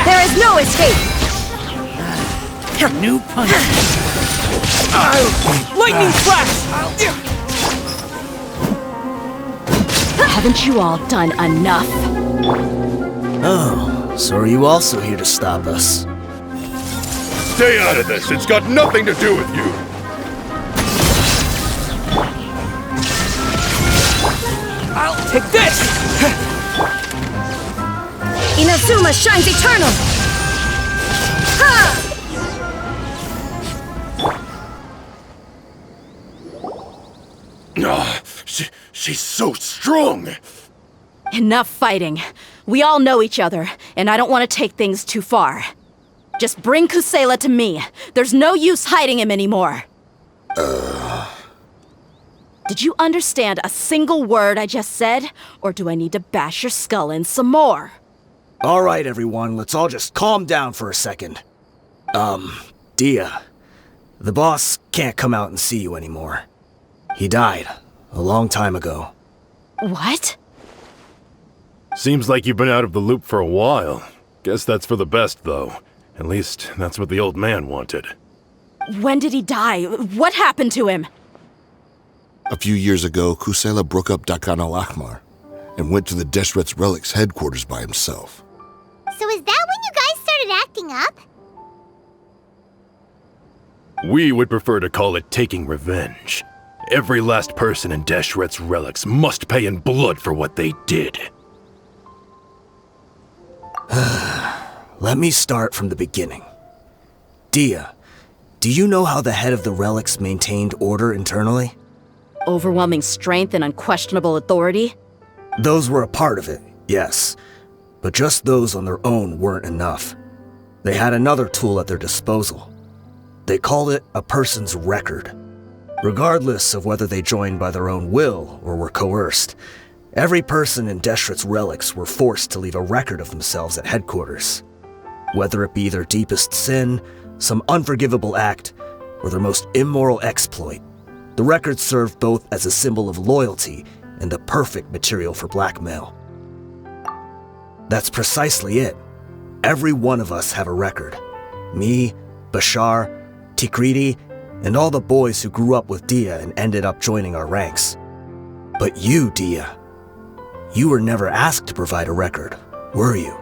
There is no escape! New punch. Lightning flash! Haven't you all done enough? Oh, so are you also here to stop us? Stay out of this. It's got nothing to do with you. I'll take this! Inazuma shines eternal! Ha! She's so strong. Enough fighting. We all know each other, and I don't want to take things too far. Just bring Kusela to me. There's no use hiding him anymore. Did you understand a single word I just said? Or do I need to bash your skull in some more? All right, everyone, let's all just calm down for a second. Dehya, the boss can't come out and see you anymore. He died a long time ago. What? Seems like you've been out of the loop for a while. Guess that's for the best, though. At least, that's what the old man wanted. When did he die? What happened to him? A few years ago, Kusela broke up Dakan al-Ahmar and went to the Deshret's Relics headquarters by himself. So is that when you guys started acting up? We would prefer to call it taking revenge. Every last person in Deshret's Relics must pay in blood for what they did. Let me start from the beginning. Dehya, do you know how the head of the Relics maintained order internally? Overwhelming strength and unquestionable authority? Those were a part of it, yes. But just those on their own weren't enough. They had another tool at their disposal. They called it a person's record. Regardless of whether they joined by their own will or were coerced, every person in Deshret's Relics were forced to leave a record of themselves at headquarters. Whether it be their deepest sin, some unforgivable act, or their most immoral exploit, the record served both as a symbol of loyalty and the perfect material for blackmail. That's precisely it. Every one of us have a record. Me, Bashar, Tikriti, and all the boys who grew up with Dehya and ended up joining our ranks. But you, Dehya, you were never asked to provide a record, were you?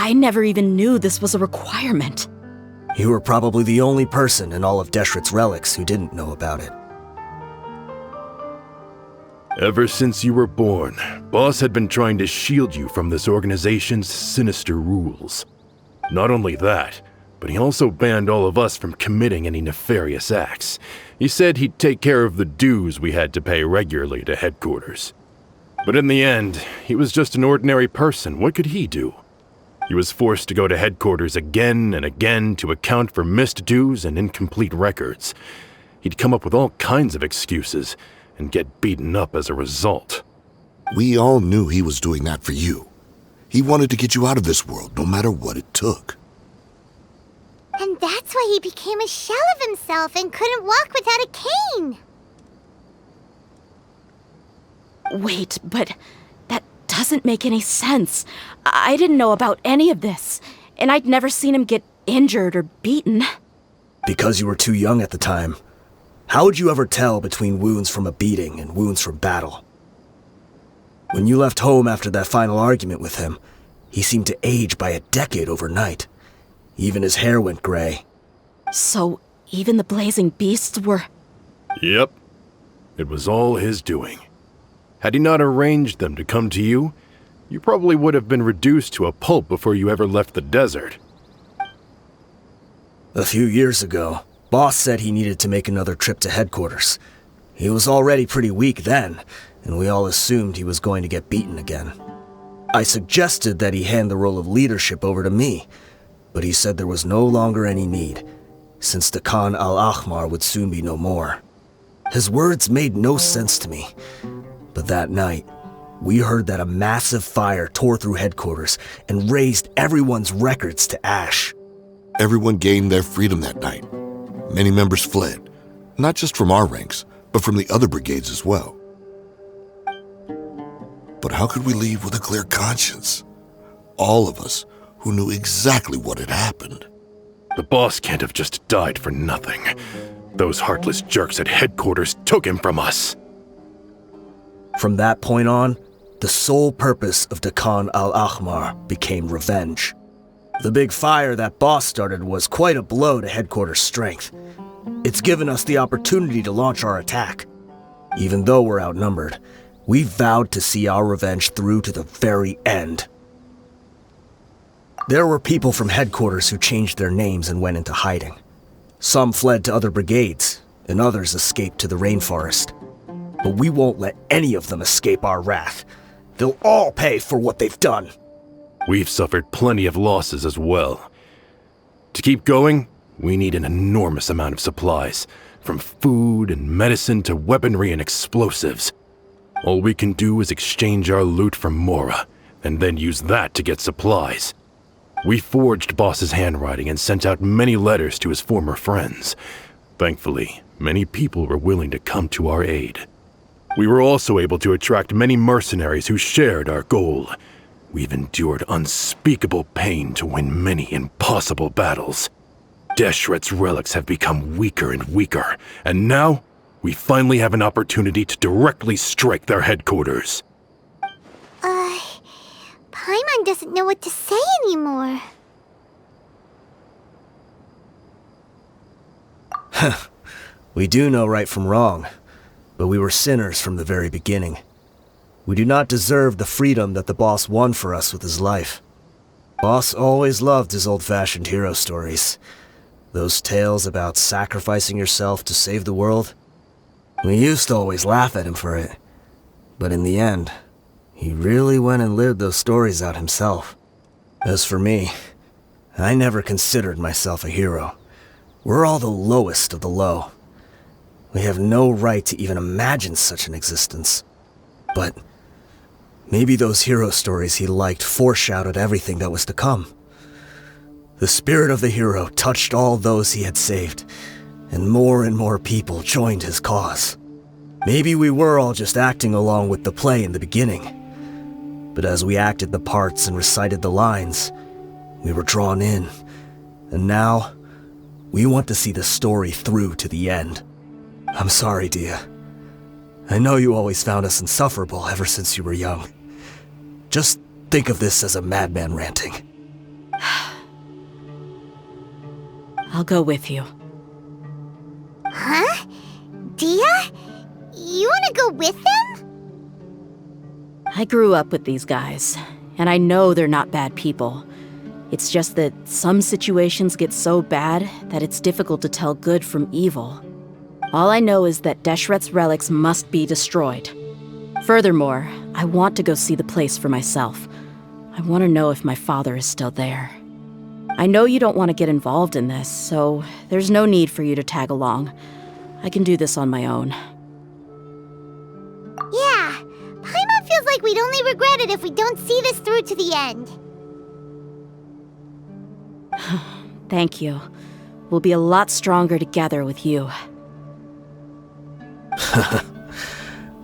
I never even knew this was a requirement. You were probably the only person in all of Deshret's Relics who didn't know about it. Ever since you were born, Boss had been trying to shield you from this organization's sinister rules. Not only that, but he also banned all of us from committing any nefarious acts. He said he'd take care of the dues we had to pay regularly to headquarters. But in the end, he was just an ordinary person. What could he do? He was forced to go to headquarters again and again to account for missed dues and incomplete records. He'd come up with all kinds of excuses, and get beaten up as a result. We all knew he was doing that for you. He wanted to get you out of this world, no matter what it took. And that's why he became a shell of himself and couldn't walk without a cane. Wait, but that doesn't make any sense. I didn't know about any of this, and I'd never seen him get injured or beaten. Because you were too young at the time. How would you ever tell between wounds from a beating and wounds from battle? When you left home after that final argument with him, he seemed to age by a decade overnight. Even his hair went gray. So, even the blazing beasts were... Yep. It was all his doing. Had he not arranged them to come to you, you probably would have been reduced to a pulp before you ever left the desert. A few years ago, Boss said he needed to make another trip to headquarters. He was already pretty weak then, and we all assumed he was going to get beaten again. I suggested that he hand the role of leadership over to me, but he said there was no longer any need, since the Khan al-Ahmar would soon be no more. His words made no sense to me, but that night, we heard that a massive fire tore through headquarters and razed everyone's records to ash. Everyone gained their freedom that night. Many members fled, not just from our ranks, but from the other brigades as well. But how could we leave with a clear conscience? All of us who knew exactly what had happened. The boss can't have just died for nothing. Those heartless jerks at headquarters took him from us. From that point on, the sole purpose of the Khan al-Ahmar became revenge. The big fire that Boss started was quite a blow to headquarters' strength. It's given us the opportunity to launch our attack. Even though we're outnumbered, we vowed to see our revenge through to the very end. There were people from headquarters who changed their names and went into hiding. Some fled to other brigades, and others escaped to the rainforest. But we won't let any of them escape our wrath. They'll all pay for what they've done. We've suffered plenty of losses as well. To keep going, we need an enormous amount of supplies, from food and medicine to weaponry and explosives. All we can do is exchange our loot from Mora, and then use that to get supplies. We forged Boss's handwriting and sent out many letters to his former friends. Thankfully, many people were willing to come to our aid. We were also able to attract many mercenaries who shared our goal. We've endured unspeakable pain to win many impossible battles. Deshret's relics have become weaker and weaker, and now we finally have an opportunity to directly strike their headquarters. Paimon doesn't know what to say anymore. We do know right from wrong, but we were sinners from the very beginning. We do not deserve the freedom that the boss won for us with his life. Boss always loved his old-fashioned hero stories. Those tales about sacrificing yourself to save the world. We used to always laugh at him for it. But in the end, he really went and lived those stories out himself. As for me, I never considered myself a hero. We're all the lowest of the low. We have no right to even imagine such an existence. But maybe those hero stories he liked foreshadowed everything that was to come. The spirit of the hero touched all those he had saved, and more people joined his cause. Maybe we were all just acting along with the play in the beginning. But as we acted the parts and recited the lines, we were drawn in. And now, we want to see the story through to the end. I'm sorry, Dehya. I know you always found us insufferable ever since you were young. Just think of this as a madman ranting. I'll go with you. Huh? Dehya? You want to go with them? I grew up with these guys, and I know they're not bad people. It's just that some situations get so bad that it's difficult to tell good from evil. All I know is that Deshret's relics must be destroyed. Furthermore, I want to go see the place for myself. I want to know if my father is still there. I know you don't want to get involved in this, so there's no need for you to tag along. I can do this on my own. regret it if we don't see this through to the end. Thank you. We'll be a lot stronger together with you.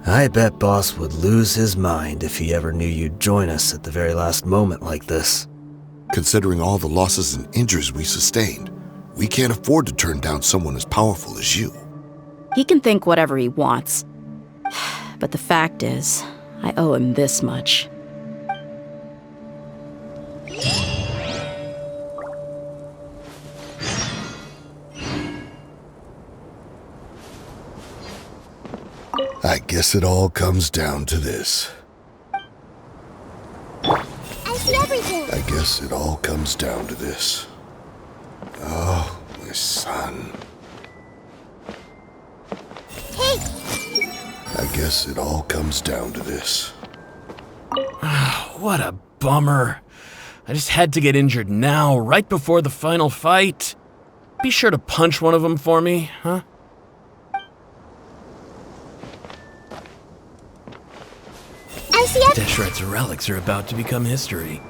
I bet Boss would lose his mind if he ever knew you'd join us at the very last moment like this. Considering all the losses and injuries we sustained, we can't afford to turn down someone as powerful as you. He can think whatever he wants. But the fact is, I owe him this much. I guess it all comes down to this. I see everything. I guess it all comes down to this. Oh, my son. Hey! I guess it all comes down to this. What a bummer. I just had to get injured now, right before the final fight. Be sure to punch one of them for me, huh? I see Deshret's relics are about to become history.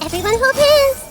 Everyone hold hands.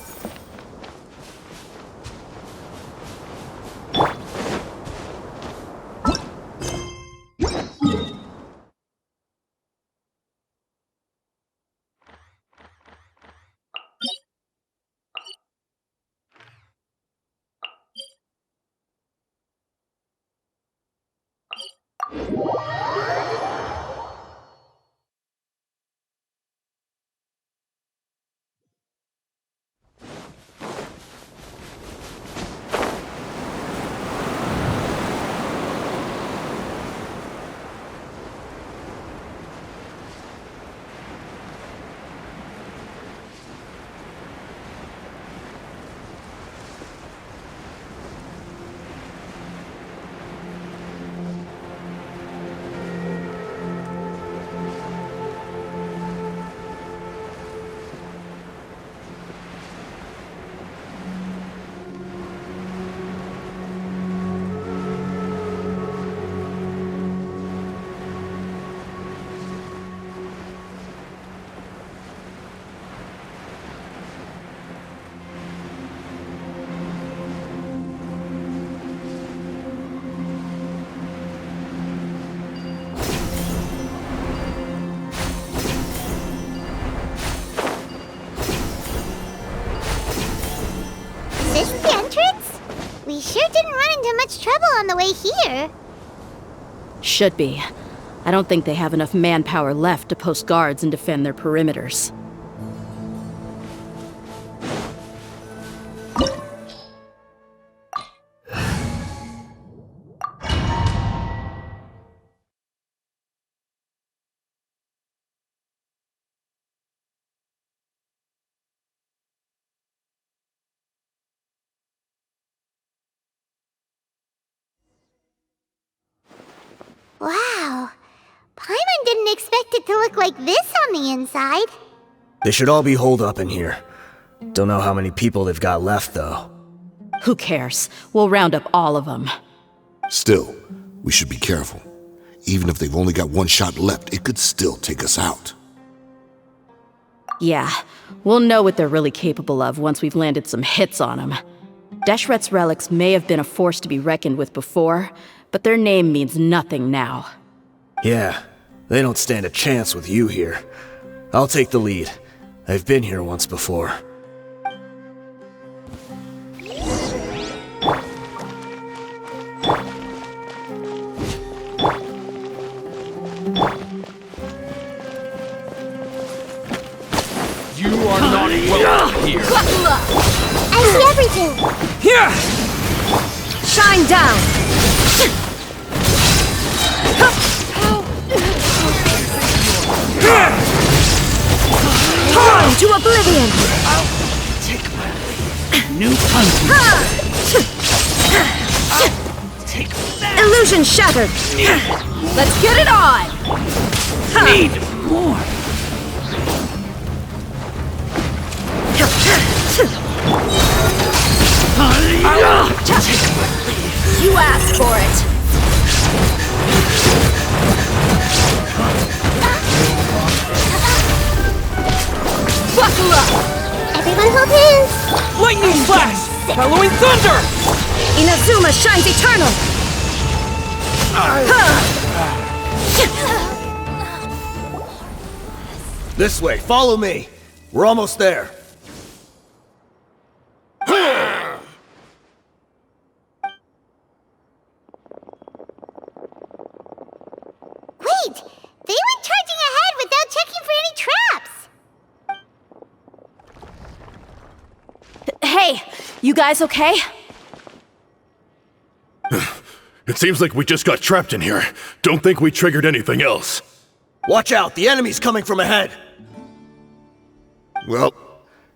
Is this the entrance? We sure didn't run into much trouble on the way here. Should be. I don't think they have enough manpower left to post guards and defend their perimeters. Wow. Paimon didn't expect it to look like this on the inside. They should all be holed up in here. Don't know how many people they've got left, though. Who cares? We'll round up all of them. Still, we should be careful. Even if they've only got one shot left, it could still take us out. Yeah, we'll know what they're really capable of once we've landed some hits on them. Deshret's relics may have been a force to be reckoned with before, but their name means nothing now. Yeah, they don't stand a chance with you here. I'll take the lead. I've been here once before. You are not welcome here. I see everything. Here! Shine down! Torn to oblivion! Take my lead. New hunting. Take that. Illusion shattered! Let's get it on! Need more. You asked for it! Buckle up! Everyone hold hands! Lightning flash! Following thunder! Inazuma shines eternal! This way, follow me. We're almost there. Wait! They went charging ahead without checking for any traps! Hey, you guys okay? It seems like we just got trapped in here. Don't think we triggered anything else. Watch out, the enemy's coming from ahead. Well,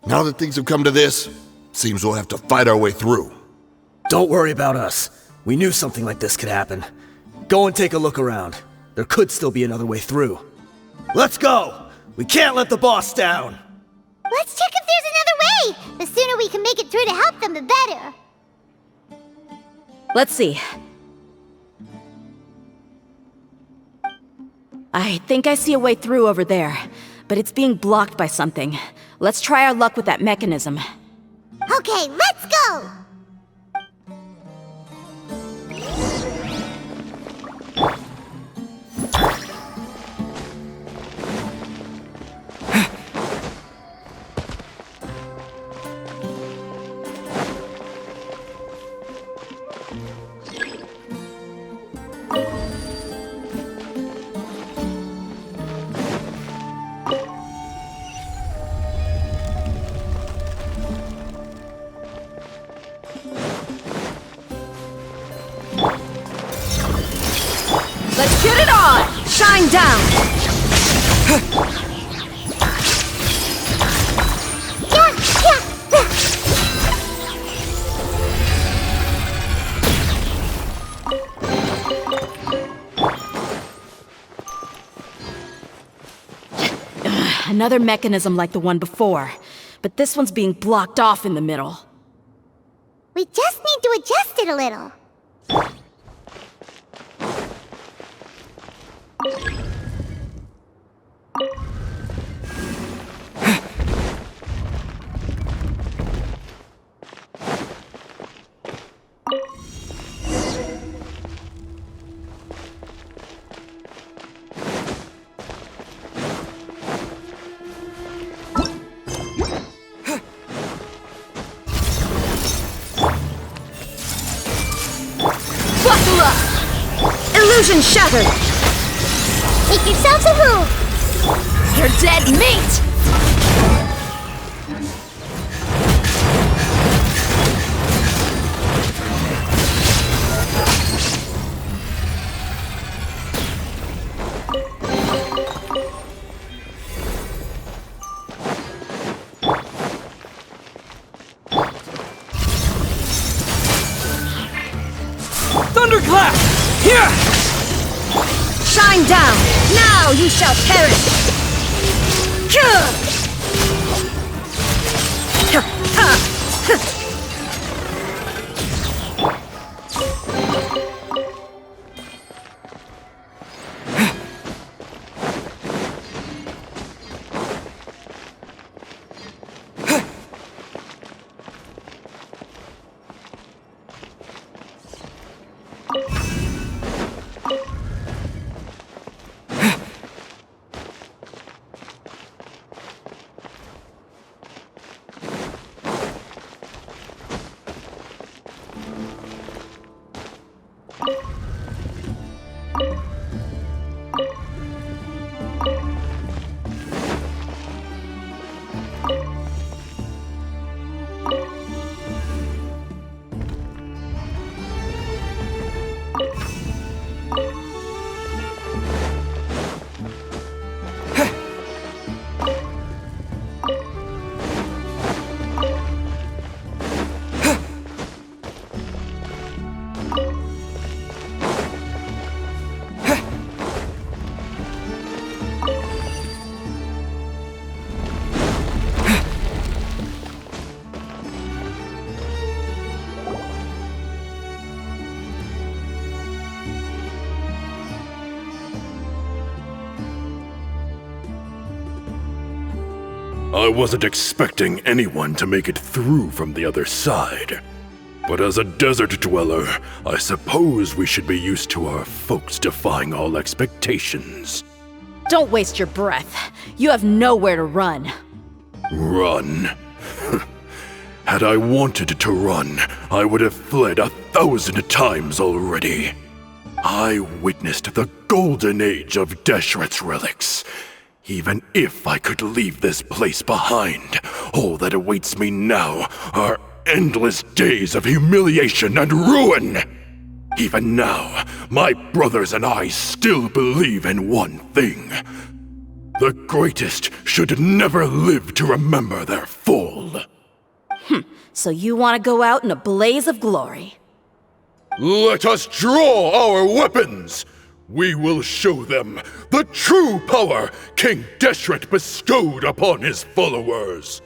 now that things have come to this, seems we'll have to fight our way through. Don't worry about us. We knew something like this could happen. Go and take a look around. There could still be another way through. Let's go! We can't let the boss down! Let's check if there's another way! The sooner we can make it through to help them, the better! Let's see. I think I see a way through over there, but it's being blocked by something. Let's try our luck with that mechanism. Okay, let's go! Let's get it on! Shine down! Another mechanism like the one before, but this one's being blocked off in the middle. We just need to adjust it a little. Buckle up! Illusion shattered! Make yourselves a move! You're dead meat! Thunderclap! Here! Shine down! Now you shall perish! I wasn't expecting anyone to make it through from the other side. But as a desert dweller, I suppose we should be used to our folks defying all expectations. Don't waste your breath. You have nowhere to run. Run? Had I wanted to run, I would have fled 1,000 times already. I witnessed the golden age of Deshret's relics. Even if I could leave this place behind, all that awaits me now are endless days of humiliation and ruin. Even now, my brothers and I still believe in one thing. The greatest should never live to remember their fall. So you want to go out in a blaze of glory? Let us draw our weapons! We will show them the true power King Deshret bestowed upon his followers.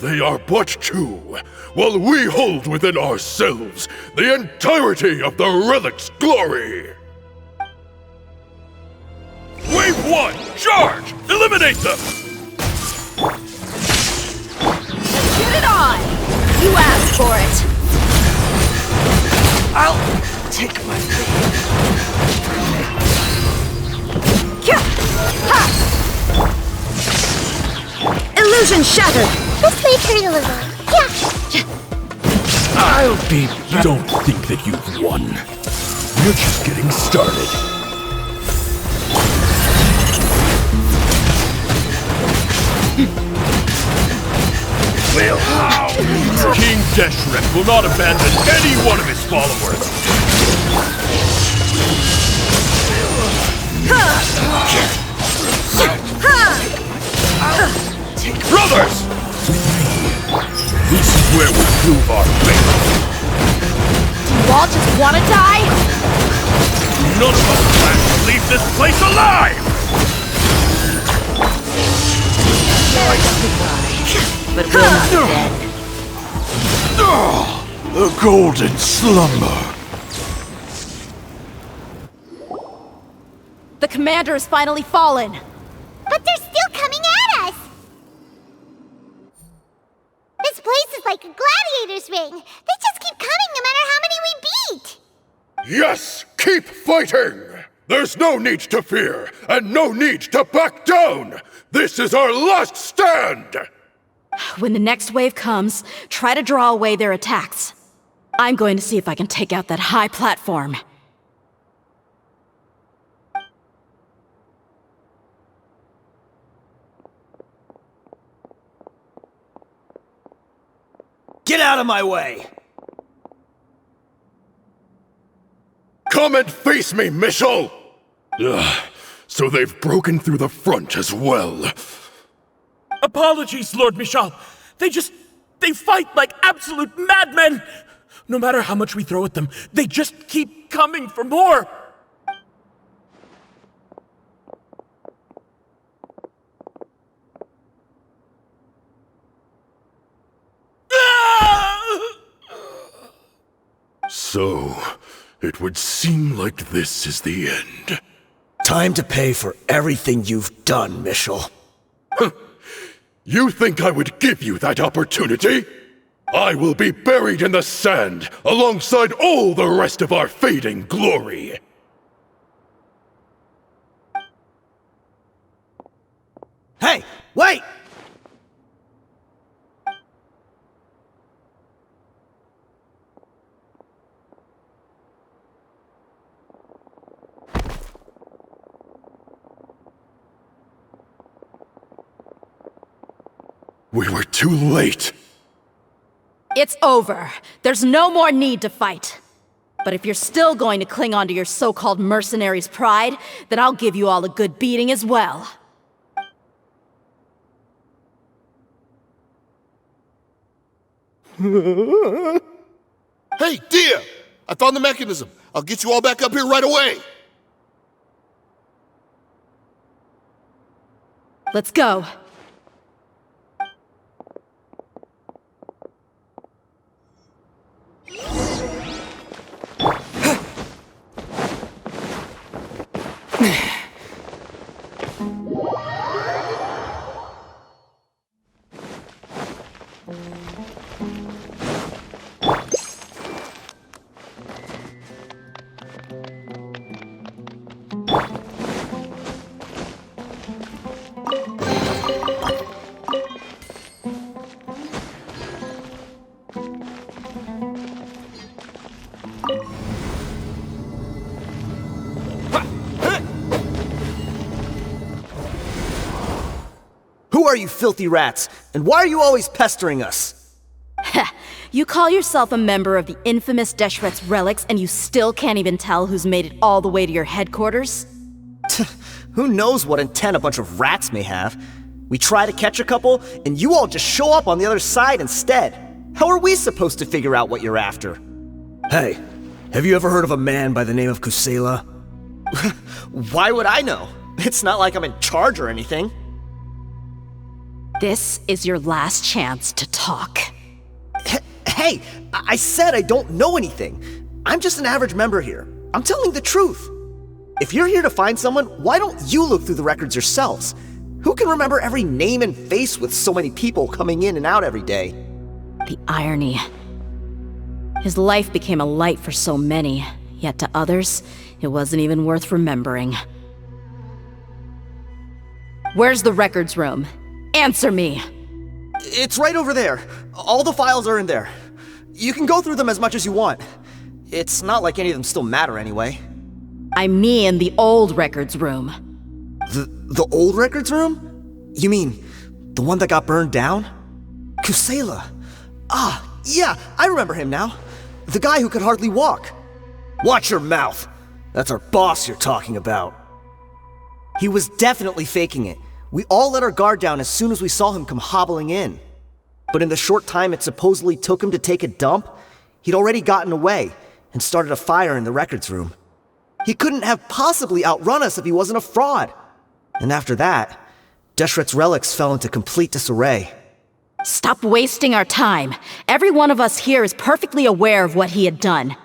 They are but two, while we hold within ourselves the entirety of the relic's glory. Wave 1, charge! Eliminate them! Get it on! You asked for it! I'll take my leave. Illusion shattered! This may hurt a little. Yeah. Don't think that you've won. You're just getting started. Well, how? King Deshret will not abandon any one of his followers. Brothers! This is where we prove our faith. Do you all just want to die? None of us plan to leave this place alive! But we're not dead. The golden slumber. The commander has finally fallen. But they're still coming at us! This place is like a gladiator's ring. They just keep coming no matter how many we beat! Yes, keep fighting! There's no need to fear, and no need to back down! This is our last stand! When the next wave comes, try to draw away their attacks. I'm going to see if I can take out that high platform. Get out of my way! Come and face me, Michel! So they've broken through the front as well. Apologies, Lord Michal. They fight like absolute madmen! No matter how much we throw at them, they just keep coming for more! So, it would seem like this is the end. Time to pay for everything you've done, Michel. You think I would give you that opportunity? I will be buried in the sand alongside all the rest of our fading glory. Hey, wait! We were too late. It's over. There's no more need to fight. But if you're still going to cling on to your so-called mercenary's pride, then I'll give you all a good beating as well. Hey, Dehya! I found the mechanism. I'll get you all back up here right away. Let's go. Who are you filthy rats? And why are you always pestering us? You call yourself a member of the infamous Deshret's relics and you still can't even tell who's made it all the way to your headquarters? Who knows what intent a bunch of rats may have? We try to catch a couple, and you all just show up on the other side instead. How are we supposed to figure out what you're after? Hey, have you ever heard of a man by the name of Kusela? Why would I know? It's not like I'm in charge or anything. This is your last chance to talk. Hey, I said I don't know anything. I'm just an average member here. I'm telling the truth. If you're here to find someone, why don't you look through the records yourselves? Who can remember every name and face with so many people coming in and out every day? The irony. His life became a light for so many, yet to others, it wasn't even worth remembering. Where's the records room? Answer me! It's right over there. All the files are in there. You can go through them as much as you want. It's not like any of them still matter anyway. I mean the old records room. The old records room? You mean, the one that got burned down? Kusela. Ah, yeah, I remember him now. The guy who could hardly walk. Watch your mouth! That's our boss you're talking about. He was definitely faking it. We all let our guard down as soon as we saw him come hobbling in. But in the short time it supposedly took him to take a dump, he'd already gotten away and started a fire in the records room. He couldn't have possibly outrun us if he wasn't a fraud. And after that, Deshret's relics fell into complete disarray. Stop wasting our time. Every one of us here is perfectly aware of what he had done.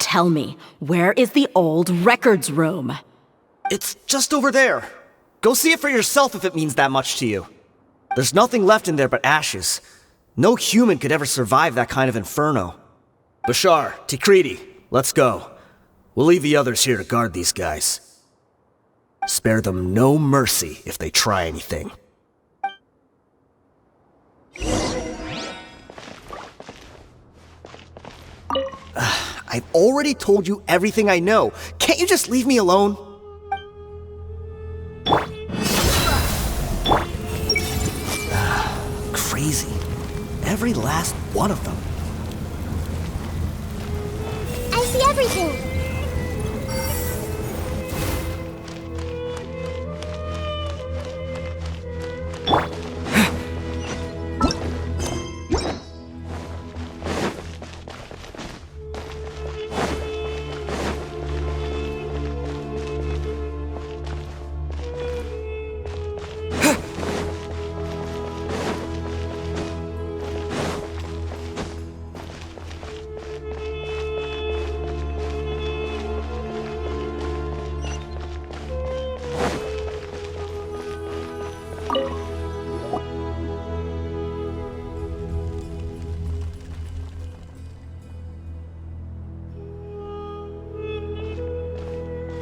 Tell me, where is the old records room? It's just over there. Go see it for yourself if it means that much to you. There's nothing left in there but ashes. No human could ever survive that kind of inferno. Bashar, Tikriti, let's go. We'll leave the others here to guard these guys. Spare them no mercy if they try anything. I've already told you everything I know. Can't you just leave me alone? Crazy. Every last one of them. I see everything.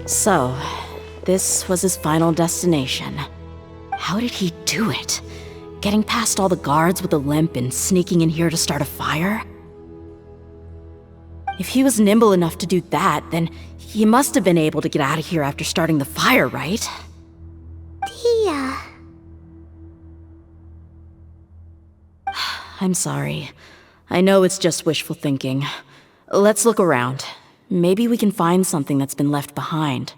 So, this was his final destination. How did he do it? Getting past all the guards with a limp and sneaking in here to start a fire? If he was nimble enough to do that, then he must have been able to get out of here after starting the fire, right? Dehya. I'm sorry. I know it's just wishful thinking. Let's look around. Maybe we can find something that's been left behind.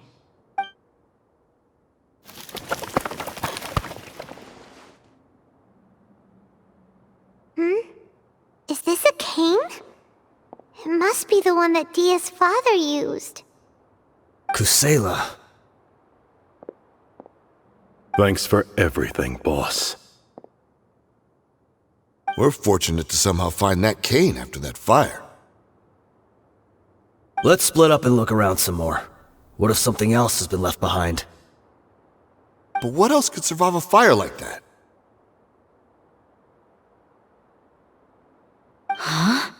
Is this a cane? It must be the one that Dehya's father used. Kusela. Thanks for everything, boss. We're fortunate to somehow find that cane after that fire. Let's split up and look around some more. What if something else has been left behind? But what else could survive a fire like that? Huh?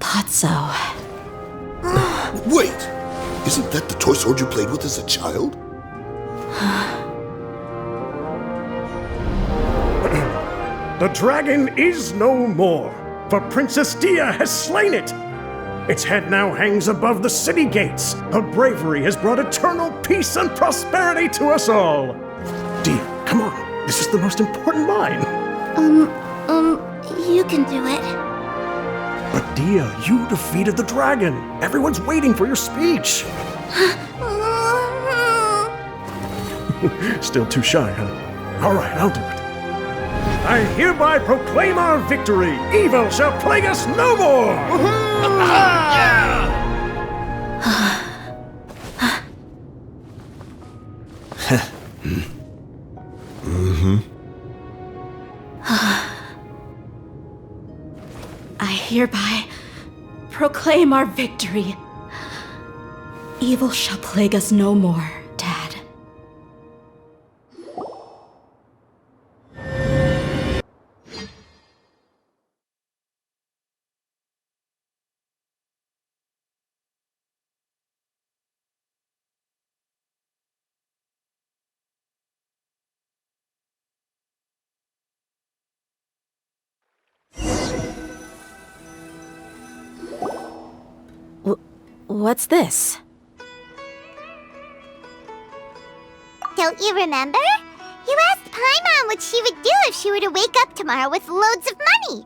Thought so. Wait! Isn't that the toy sword you played with as a child? The dragon is no more, for Princess Dehya has slain it. Its head now hangs above the city gates. Her bravery has brought eternal peace and prosperity to us all. Dehya, come on. This is the most important line. You can do it. But Dehya, you defeated the dragon. Everyone's waiting for your speech. Still too shy, huh? All right, I'll do it. I hereby proclaim our victory. Evil shall plague us no more. I hereby proclaim our victory. Evil shall plague us no more, Dad. What's this? Don't you remember? You asked Paimon what she would do if she were to wake up tomorrow with loads of money.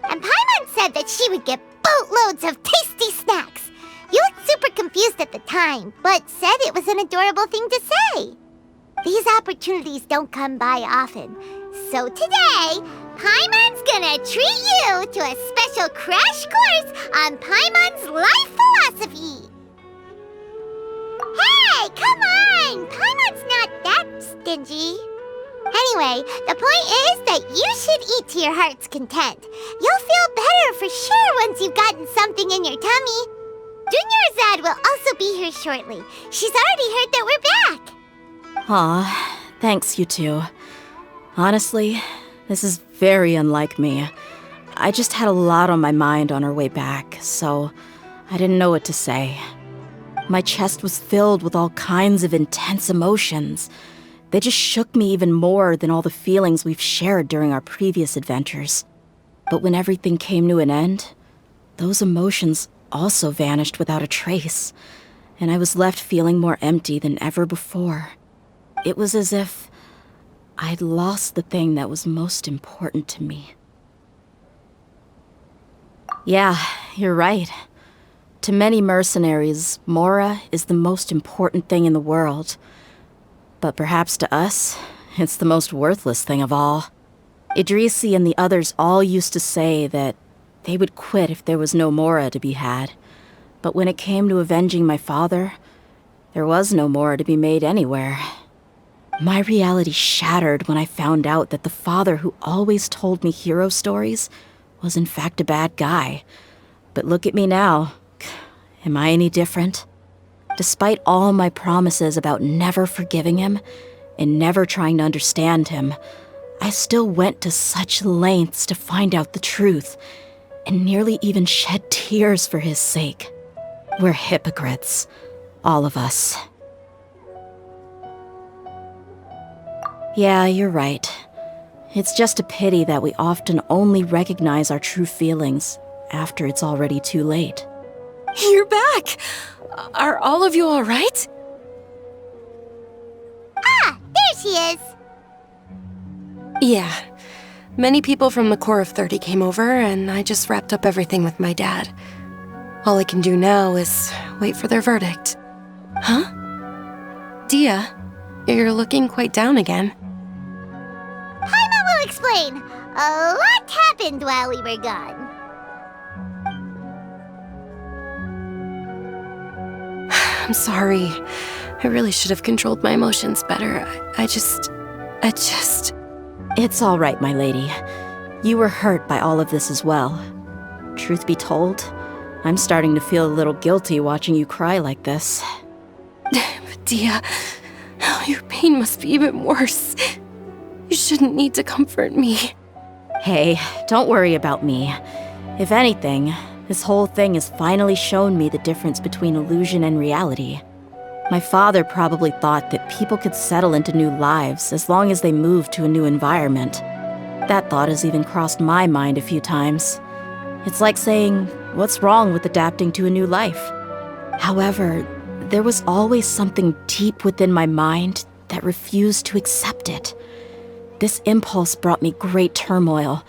And Paimon said that she would get boatloads of tasty snacks. You looked super confused at the time, but said it was an adorable thing to say. These opportunities don't come by often. So today, Paimon's gonna treat you to a special crash course on Paimon's life philosophy. Hey, come on! Paimon's not that stingy. Anyway, the point is that you should eat to your heart's content. You'll feel better for sure once you've gotten something in your tummy. Dunyarzad will also be here shortly. She's already heard that we're back. Aw, thanks, you two. Honestly, this is very unlike me. I just had a lot on my mind on our way back, so I didn't know what to say. My chest was filled with all kinds of intense emotions. They just shook me even more than all the feelings we've shared during our previous adventures. But when everything came to an end, those emotions also vanished without a trace, and I was left feeling more empty than ever before. It was as if I'd lost the thing that was most important to me. Yeah, you're right. To many mercenaries, Mora is the most important thing in the world. But perhaps to us, it's the most worthless thing of all. Idrisi and the others all used to say that they would quit if there was no Mora to be had. But when it came to avenging my father, there was no Mora to be made anywhere. My reality shattered when I found out that the father who always told me hero stories was in fact a bad guy. But look at me now. Am I any different? Despite all my promises about never forgiving him and never trying to understand him, I still went to such lengths to find out the truth and nearly even shed tears for his sake. We're hypocrites, all of us. Yeah, you're right. It's just a pity that we often only recognize our true feelings after it's already too late. You're back! Are all of you all right? Ah, there she is. Yeah. Many people from the Corps of 30 came over, and I just wrapped up everything with my dad. All I can do now is wait for their verdict. Huh? Dehya, you're looking quite down again. Paimon will explain. A lot happened while we were gone. I'm sorry. I really should have controlled my emotions better. I just... It's all right, my lady. You were hurt by all of this as well. Truth be told, I'm starting to feel a little guilty watching you cry like this. Dehya, your pain must be even worse. You shouldn't need to comfort me. Hey, don't worry about me. If anything, This whole thing has finally shown me the difference between illusion and reality. My father probably thought that people could settle into new lives as long as they moved to a new environment. That thought has even crossed my mind a few times. It's like saying, what's wrong with adapting to a new life? However, there was always something deep within my mind that refused to accept it. This impulse brought me great turmoil,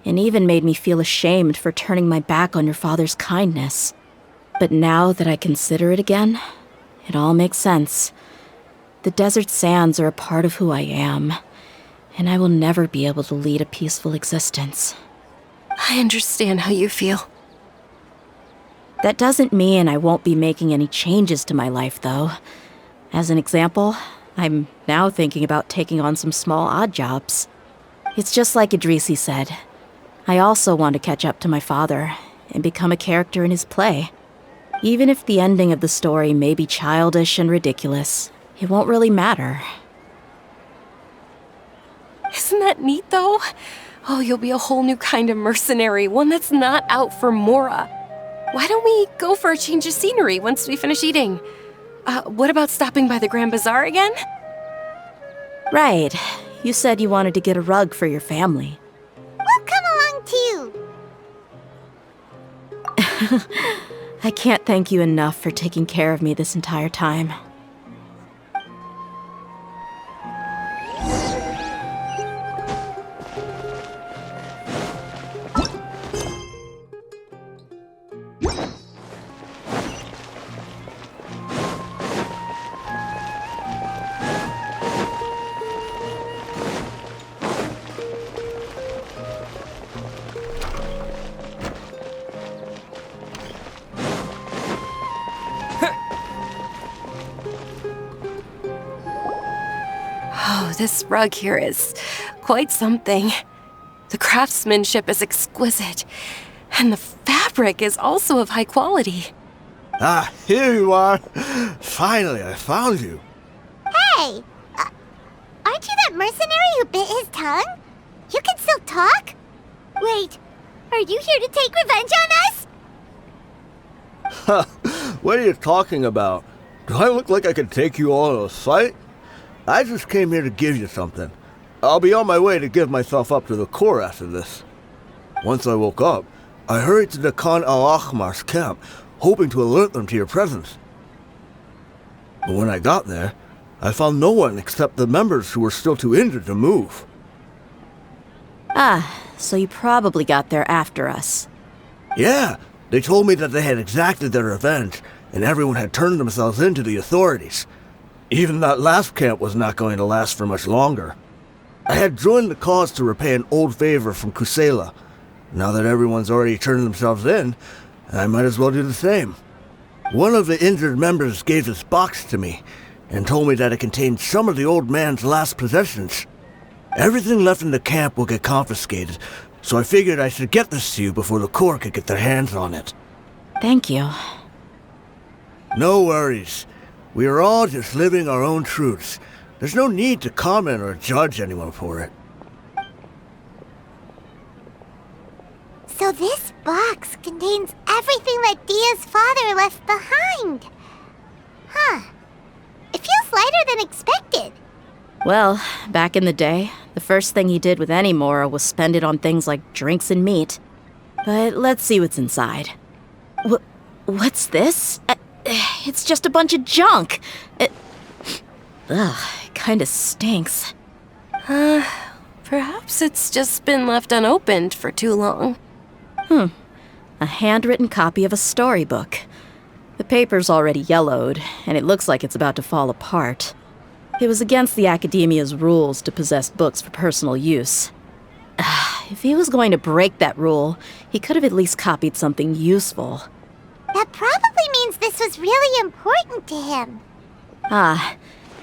and even made me feel ashamed for turning my back on your father's kindness. But now that I consider it again, it all makes sense. The desert sands are a part of who I am, and I will never be able to lead a peaceful existence. I understand how you feel. That doesn't mean I won't be making any changes to my life, though. As an example, I'm now thinking about taking on some small odd jobs. It's just like Idrisi said. I also want to catch up to my father and become a character in his play. Even if the ending of the story may be childish and ridiculous, it won't really matter. Isn't that neat, though? Oh, you'll be a whole new kind of mercenary, one that's not out for Mora. Why don't we go for a change of scenery once we finish eating? What about stopping by the Grand Bazaar again? Right. You said you wanted to get a rug for your family. We'll come along too. I can't thank you enough for taking care of me this entire time. Oh, this rug here is quite something. The craftsmanship is exquisite, and the fabric is also of high quality. Ah, here you are. Finally, I found you. Hey! Aren't you that mercenary who bit his tongue? You can still talk? Wait, are you here to take revenge on us? What are you talking about? Do I look like I could take you all in a fight? I just came here to give you something. I'll be on my way to give myself up to the Corps after this. Once I woke up, I hurried to the Khan al-Ahmar's camp, hoping to alert them to your presence. But when I got there, I found no one except the members who were still too injured to move. Ah, so you probably got there after us. Yeah, they told me that they had exacted their revenge, and everyone had turned themselves in to the authorities. Even that last camp was not going to last for much longer. I had joined the cause to repay an old favor from Kusela. Now that everyone's already turned themselves in, I might as well do the same. One of the injured members gave this box to me, and told me that it contained some of the old man's last possessions. Everything left in the camp will get confiscated, so I figured I should get this to you before the Corps could get their hands on it. Thank you. No worries. We are all just living our own truths. There's no need to comment or judge anyone for it. So this box contains everything that Dia's father left behind. Huh. It feels lighter than expected. Well, back in the day, the first thing he did with any Mora was spend it on things like drinks and meat. But let's see what's inside. What's this? It's just a bunch of junk. It kinda stinks. Perhaps it's just been left unopened for too long. A handwritten copy of a storybook. The paper's already yellowed, and it looks like it's about to fall apart. It was against the Academia's rules to possess books for personal use. If he was going to break that rule, he could have at least copied something useful. That probably means this was really important to him.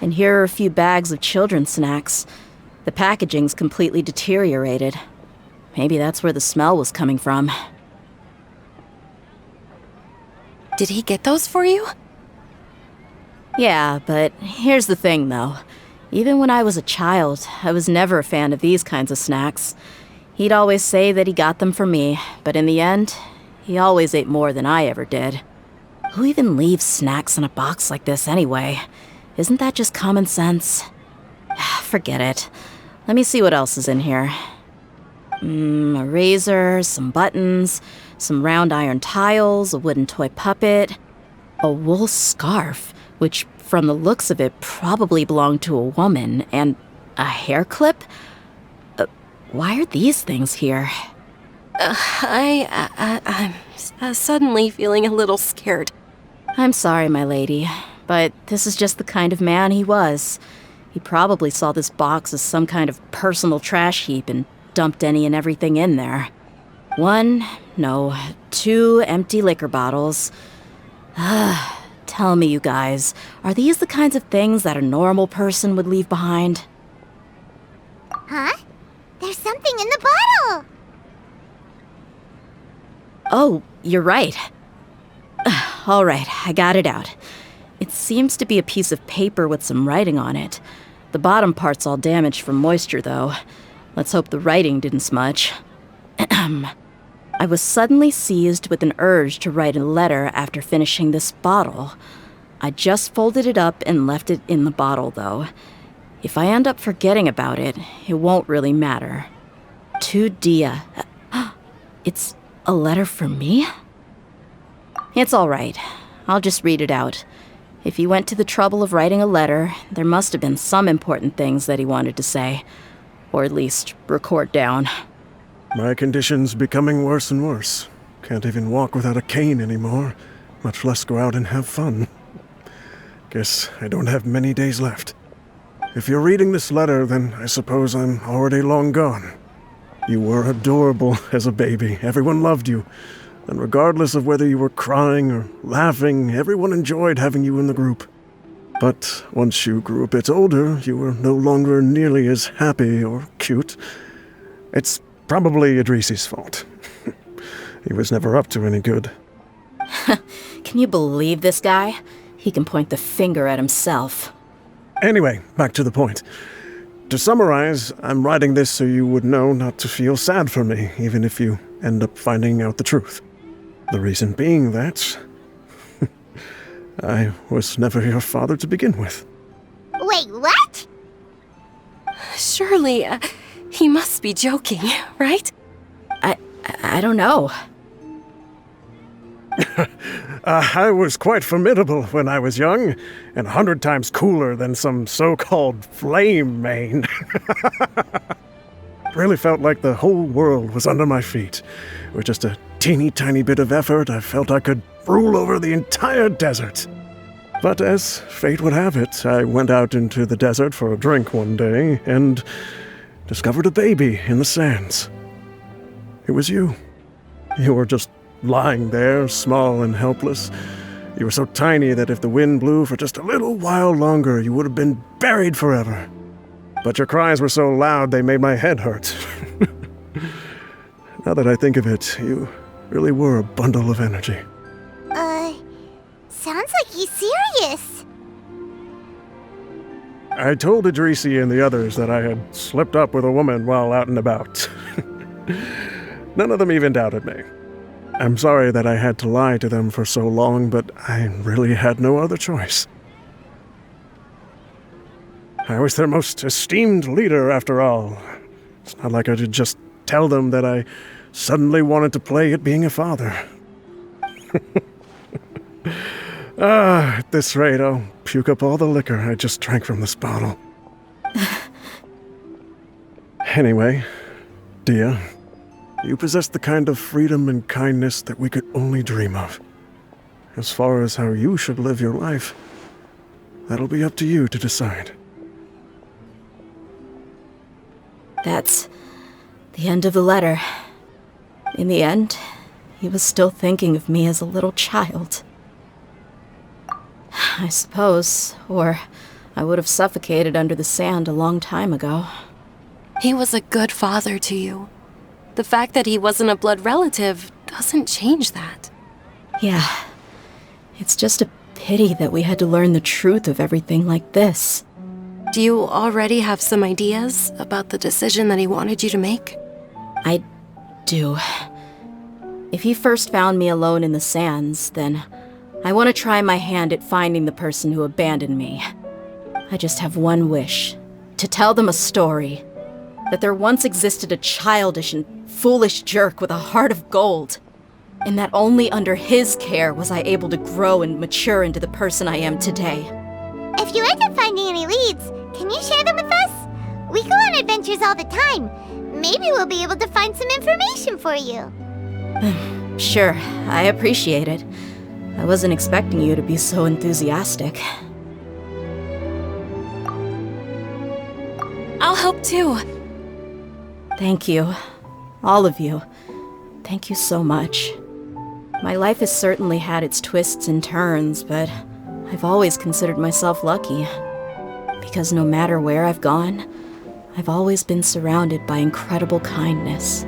And here are a few bags of children's snacks. The packaging's completely deteriorated. Maybe that's where the smell was coming from. Did he get those for you? Yeah, but here's the thing, though. Even when I was a child, I was never a fan of these kinds of snacks. He'd always say that he got them for me, but in the end, He always ate more than I ever did. Who even leaves snacks in a box like this anyway? Isn't that just common sense? Forget it. Let me see what else is in here. A razor, some buttons, some round iron tiles, a wooden toy puppet, a wool scarf, which from the looks of it probably belonged to a woman, and a hair clip? Why are these things here? I'm suddenly feeling a little scared. I'm sorry, my lady, but this is just the kind of man he was. He probably saw this box as some kind of personal trash heap and dumped any and everything in there. 2 empty liquor bottles. Tell me, you guys, are these the kinds of things that a normal person would leave behind? Huh? There's something in the bottle! Oh, you're right. All right, I got it out. It seems to be a piece of paper with some writing on it. The bottom part's all damaged from moisture, though. Let's hope the writing didn't smudge. I was suddenly seized with an urge to write a letter after finishing this bottle. I just folded it up and left it in the bottle, though. If I end up forgetting about it, it won't really matter. To Dehya. It's a letter for me? It's all right. I'll just read it out. If he went to the trouble of writing a letter, there must have been some important things that he wanted to say. Or at least record down. My condition's becoming worse and worse. Can't even walk without a cane anymore, much less go out and have fun. Guess I don't have many days left. If you're reading this letter, then I suppose I'm already long gone. You were adorable as a baby. Everyone loved you. And regardless of whether you were crying or laughing, everyone enjoyed having you in the group. But once you grew a bit older, you were no longer nearly as happy or cute. It's probably Idrisi's fault. He was never up to any good. Can you believe this guy? He can point the finger at himself. Anyway, back to the point. To summarize, I'm writing this so you would know not to feel sad for me, even if you end up finding out the truth. The reason being that I was never your father to begin with. Wait, what? Surely, he must be joking, right? I don't know. I was quite formidable when I was young, and 100 times cooler than some so-called flame main. Really felt like the whole world was under my feet. With just a teeny tiny bit of effort, I felt I could rule over the entire desert. But as fate would have it, I went out into the desert for a drink one day and discovered a baby in the sands. It was you. You were just lying there, small and helpless. You were so tiny that if the wind blew for just a little while longer, you would have been buried forever. But your cries were so loud they made my head hurt. Now that I think of it, you really were a bundle of energy. Sounds like he's serious. I told Idrisi and the others that I had slipped up with a woman while out and about. None of them even doubted me. I'm sorry that I had to lie to them for so long, but I really had no other choice. I was their most esteemed leader, after all. It's not like I could just tell them that I suddenly wanted to play at being a father. At this rate, I'll puke up all the liquor I just drank from this bottle. Anyway, Dehya, you possess the kind of freedom and kindness that we could only dream of. As far as how you should live your life, that'll be up to you to decide. That's the end of the letter. In the end, he was still thinking of me as a little child. I suppose, or I would have suffocated under the sand a long time ago. He was a good father to you. The fact that he wasn't a blood relative doesn't change that. Yeah. It's just a pity that we had to learn the truth of everything like this. Do you already have some ideas about the decision that he wanted you to make? I do. If he first found me alone in the sands, then I want to try my hand at finding the person who abandoned me. I just have one wish. To tell them a story. That there once existed a childish and foolish jerk with a heart of gold. And that only under his care was I able to grow and mature into the person I am today. If you end up finding any leads, can you share them with us? We go on adventures all the time. Maybe we'll be able to find some information for you. Sure, I appreciate it. I wasn't expecting you to be so enthusiastic. I'll help too. Thank you. All of you. Thank you so much. My life has certainly had its twists and turns, but I've always considered myself lucky. Because no matter where I've gone, I've always been surrounded by incredible kindness.